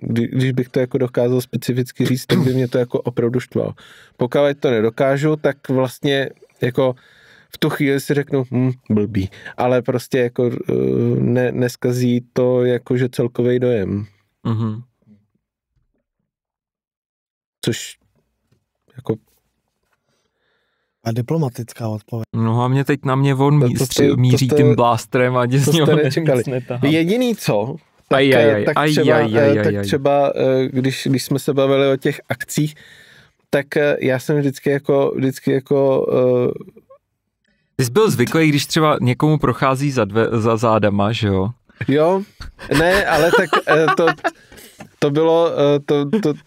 S3: když bych to jako dokázal specificky říct, tak by mě to jako opravdu štvalo. Pokud to nedokážu, tak vlastně jako v tu chvíli si řeknu, blbý, ale prostě jako neskazí to jakože celkový dojem.
S1: Mm-hmm.
S3: Což jako
S2: a diplomatická odpověď.
S1: No a mě teď na mě on míří tím blástrem a děs něho
S3: nečekali. Jediný co, tak třeba, když jsme se bavili o těch akcích, tak já jsem vždycky jako
S1: Ty jsi byl zvyklý, když třeba někomu prochází za zádama, že jo?
S3: Jo, ne, ale tak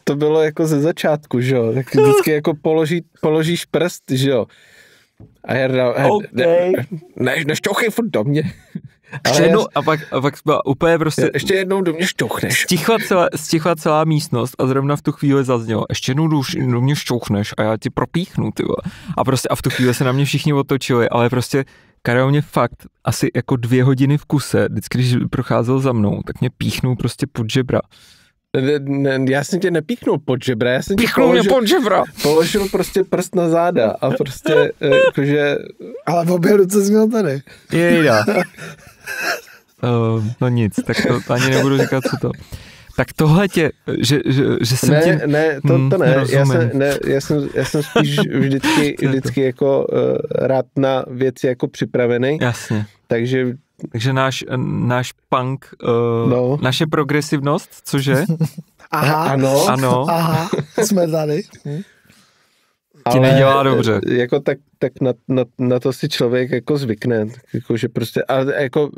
S3: to bylo jako ze začátku, že jo? Tak vždycky jako položíš prst, že jo? A nešťouchej furt do mě.
S1: A pak byla úplně prostě...
S3: Ještě jednou do mě šťouchneš.
S1: Stichla celá místnost a zrovna v tu chvíli zaznělo, ještě jednou do mě šťouchneš a já ti propíchnu, ty vole. A v tu chvíli se na mě všichni otočili, ale prostě Karel mě fakt asi jako 2 hodiny v kuse, vždycky, když procházel za mnou, tak mě píchnul prostě pod žebra.
S3: Já jsem tě nepíchnul pod žebra, já jsem položil prostě prst na záda a prostě jakože...
S2: Ale v obě ruce jsi měl tady.
S1: Jejda. No nic, tak to ani nebudu říkat, co to. Tak tohle že jsem tě...
S3: Ne, to ne. Já jsem spíš vždycky jako rád na věci jako připravený.
S1: Jasně.
S3: Takže
S1: náš punk, naše progresivnost, cože?
S2: Ano. Aha, jsme tady.
S1: Ti nedělá dobře.
S3: Jako tak na to si člověk jako zvykne. Jako, že prostě, a jako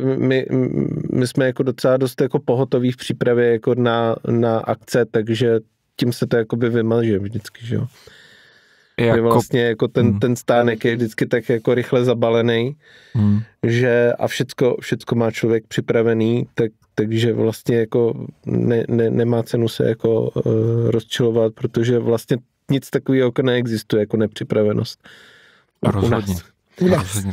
S3: my jsme jako docela dost jako pohotoví v přípravě jako na akce, takže tím se to jakoby vymaže vždycky, že jo. Vlastně jako ten stánek je vždycky tak jako rychle zabalený, že a všecko má člověk připravený, takže vlastně jako nemá cenu se jako rozčilovat, protože vlastně nic takového jako neexistuje, jako nepřipravenost.
S1: Rozhodně.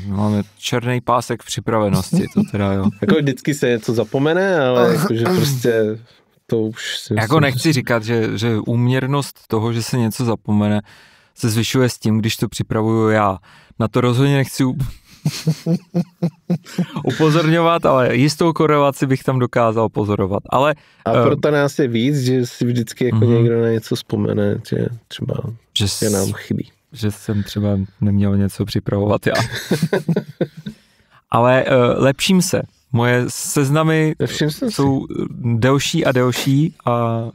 S1: Máme černý pásek v připravenosti, to teda jo.
S3: Jako vždycky se něco zapomene, ale jakože prostě to už si
S1: jako myslím, nechci říkat, že úměrnost toho, že se něco zapomene, se zvyšuje s tím, když to připravuju já. Na to rozhodně nechci upozorňovat, ale jistou korelaci bych tam dokázal pozorovat. Ale,
S3: a proto nás je víc, že si vždycky jako někdo na něco vzpomene, že třeba že nám chybí.
S1: Že jsem třeba neměl něco připravovat já. Ale lepším se. Moje seznamy jsou delší a delší a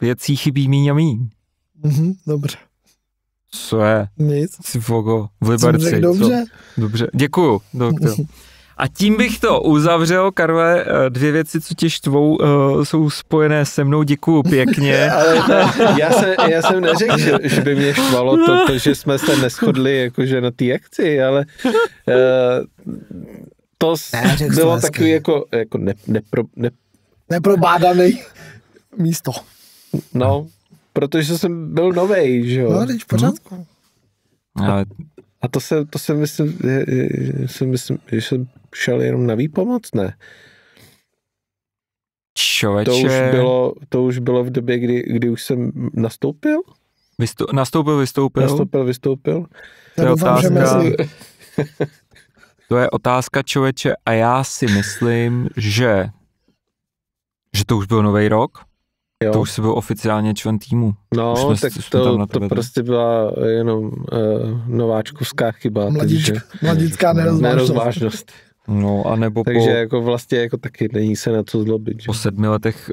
S1: věcí chybí míň a míň.
S2: Dobře.
S1: Co je?
S2: Nic.
S1: Jsi vogo v Liberci.
S2: Dobře.
S1: Dobře. Děkuju, doktor. A tím bych to uzavřel, Karle, 2 věci, co tě štvou, jsou spojené se mnou, děkuju pěkně.
S3: Ale já jsem neřekl, že by mě štvalo to, že jsme se neshodli jakože na té akci, ale to bylo takový jako
S2: neprobádaný místo.
S3: No, protože jsem byl novej, že jo.
S2: No, teď v pořádku.
S3: A to jsem myslím, že jsem šel jenom na výpomoc, ne?
S1: Člověče.
S3: To už bylo v době, kdy už jsem nastoupil? Vystoupil.
S1: To je otázka. To je otázka, člověče, a já si myslím, že to už byl nový rok. Jo. To už se byl oficiálně člen týmu.
S3: No, tak to prostě byla jenom nováčkovská chyba.
S2: Mladická nerozvážnost.
S1: No, a nebo
S3: takže jako vlastně jako taky není se na co zlobit. Že?
S1: Po 7 letech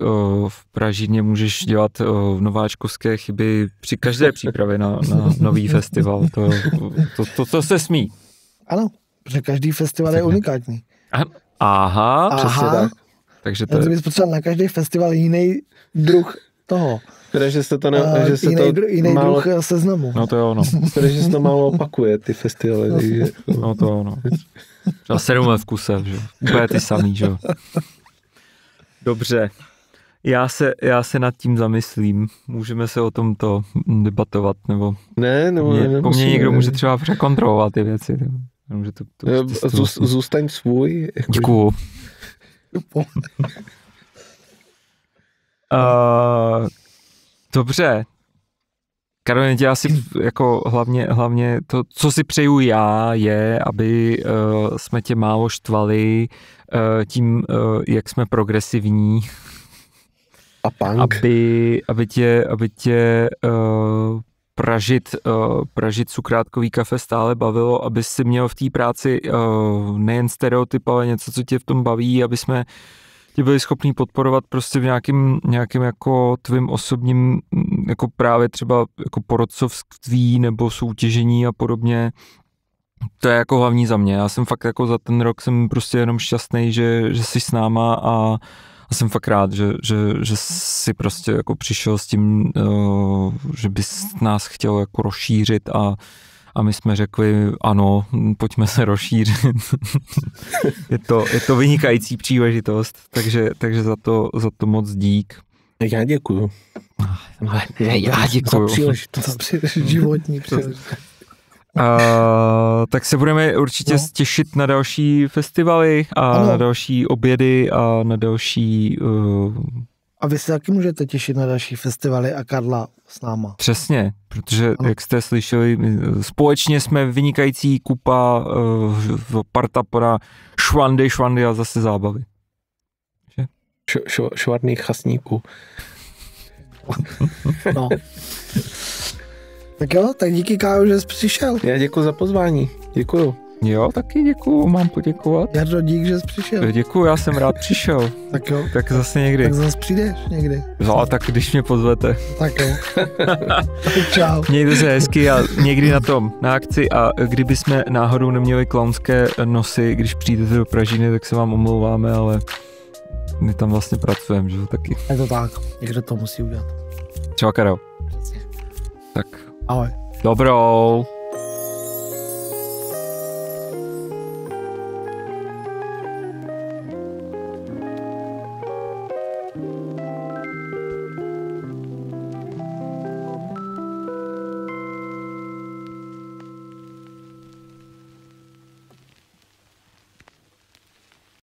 S1: v Pražíně můžeš dělat nováčkovské chyby při každé přípravě na nový festival. To se smí.
S2: Ano, protože každý festival je unikátní.
S1: Aha.
S3: Přesně tak.
S1: Takže to
S2: je... bys potřeboval na každý festival jiný druh toho.
S3: Protože se to,
S2: jiný druh seznamu.
S1: No to jo, no.
S3: Protože se to málo opakuje, ty festivaly. Takže...
S1: No to jo, no. Třeba 7 let v kuse, že jo. Úplně ty samý, že jo. Dobře. Já se nad tím zamyslím. Můžeme se o tomto debatovat, nebo... Po mně někdo může třeba překontrolovat ty věci.
S3: Zůstaň svůj.
S1: Děkuju. Dobře. Karolina, tě asi jako hlavně to, co si přeju já, je, aby jsme tě málo štvali tím, jak jsme progresivní.
S3: A punk.
S1: Aby tě pražit cukrátkový kafe stále bavilo, aby si měl v té práci nejen stereotyp, ale něco, co tě v tom baví, aby jsme tě byli schopní podporovat prostě v nějakým jako tvým osobním, jako právě třeba jako porodcovství nebo soutěžení a podobně. To je jako hlavní za mě. Já jsem fakt jako za ten rok jsem prostě jenom šťastný, že jsi s náma a jsem fakt rád, že jsi prostě jako přišel s tím, že bys nás chtěl jako rozšířit a my jsme řekli, ano, pojďme se rozšířit. je to vynikající příležitost, takže za to moc dík.
S3: Já děkuju.
S1: Já děkuju.
S2: Za životní příležitost.
S1: Tak se budeme určitě těšit na další festivaly a na další obědy a na další...
S2: A vy se taky můžete těšit na další festivaly a Karla s náma.
S1: Přesně, protože jak jste slyšeli, společně jsme vynikající kupa parta para švandy a zase zábavy.
S3: Švadných chasníků.
S2: No. Tak jo, tak díky Kájo, že jsi přišel.
S3: Já děkuji za pozvání, děkuju.
S1: Jo, taky děkuju, mám poděkovat.
S2: Jardo, dík, že jsi přišel.
S1: Děkuju, já jsem rád přišel.
S2: Tak jo.
S1: Tak zase někdy.
S2: Tak zase přijdeš někdy.
S1: No, tak když mě pozvete.
S2: Tak jo. Tak čau.
S1: Mějte se hezky a někdy na akci a kdyby jsme náhodou neměli klaunské nosy, když přijdete do Pražiny, tak se vám omlouváme, ale my tam vlastně pracujeme, že jo, taky.
S2: Je to tak, někdo to musí udělat.
S1: Čau, Karel. Tak.
S2: Ahoj.
S1: Dobrou.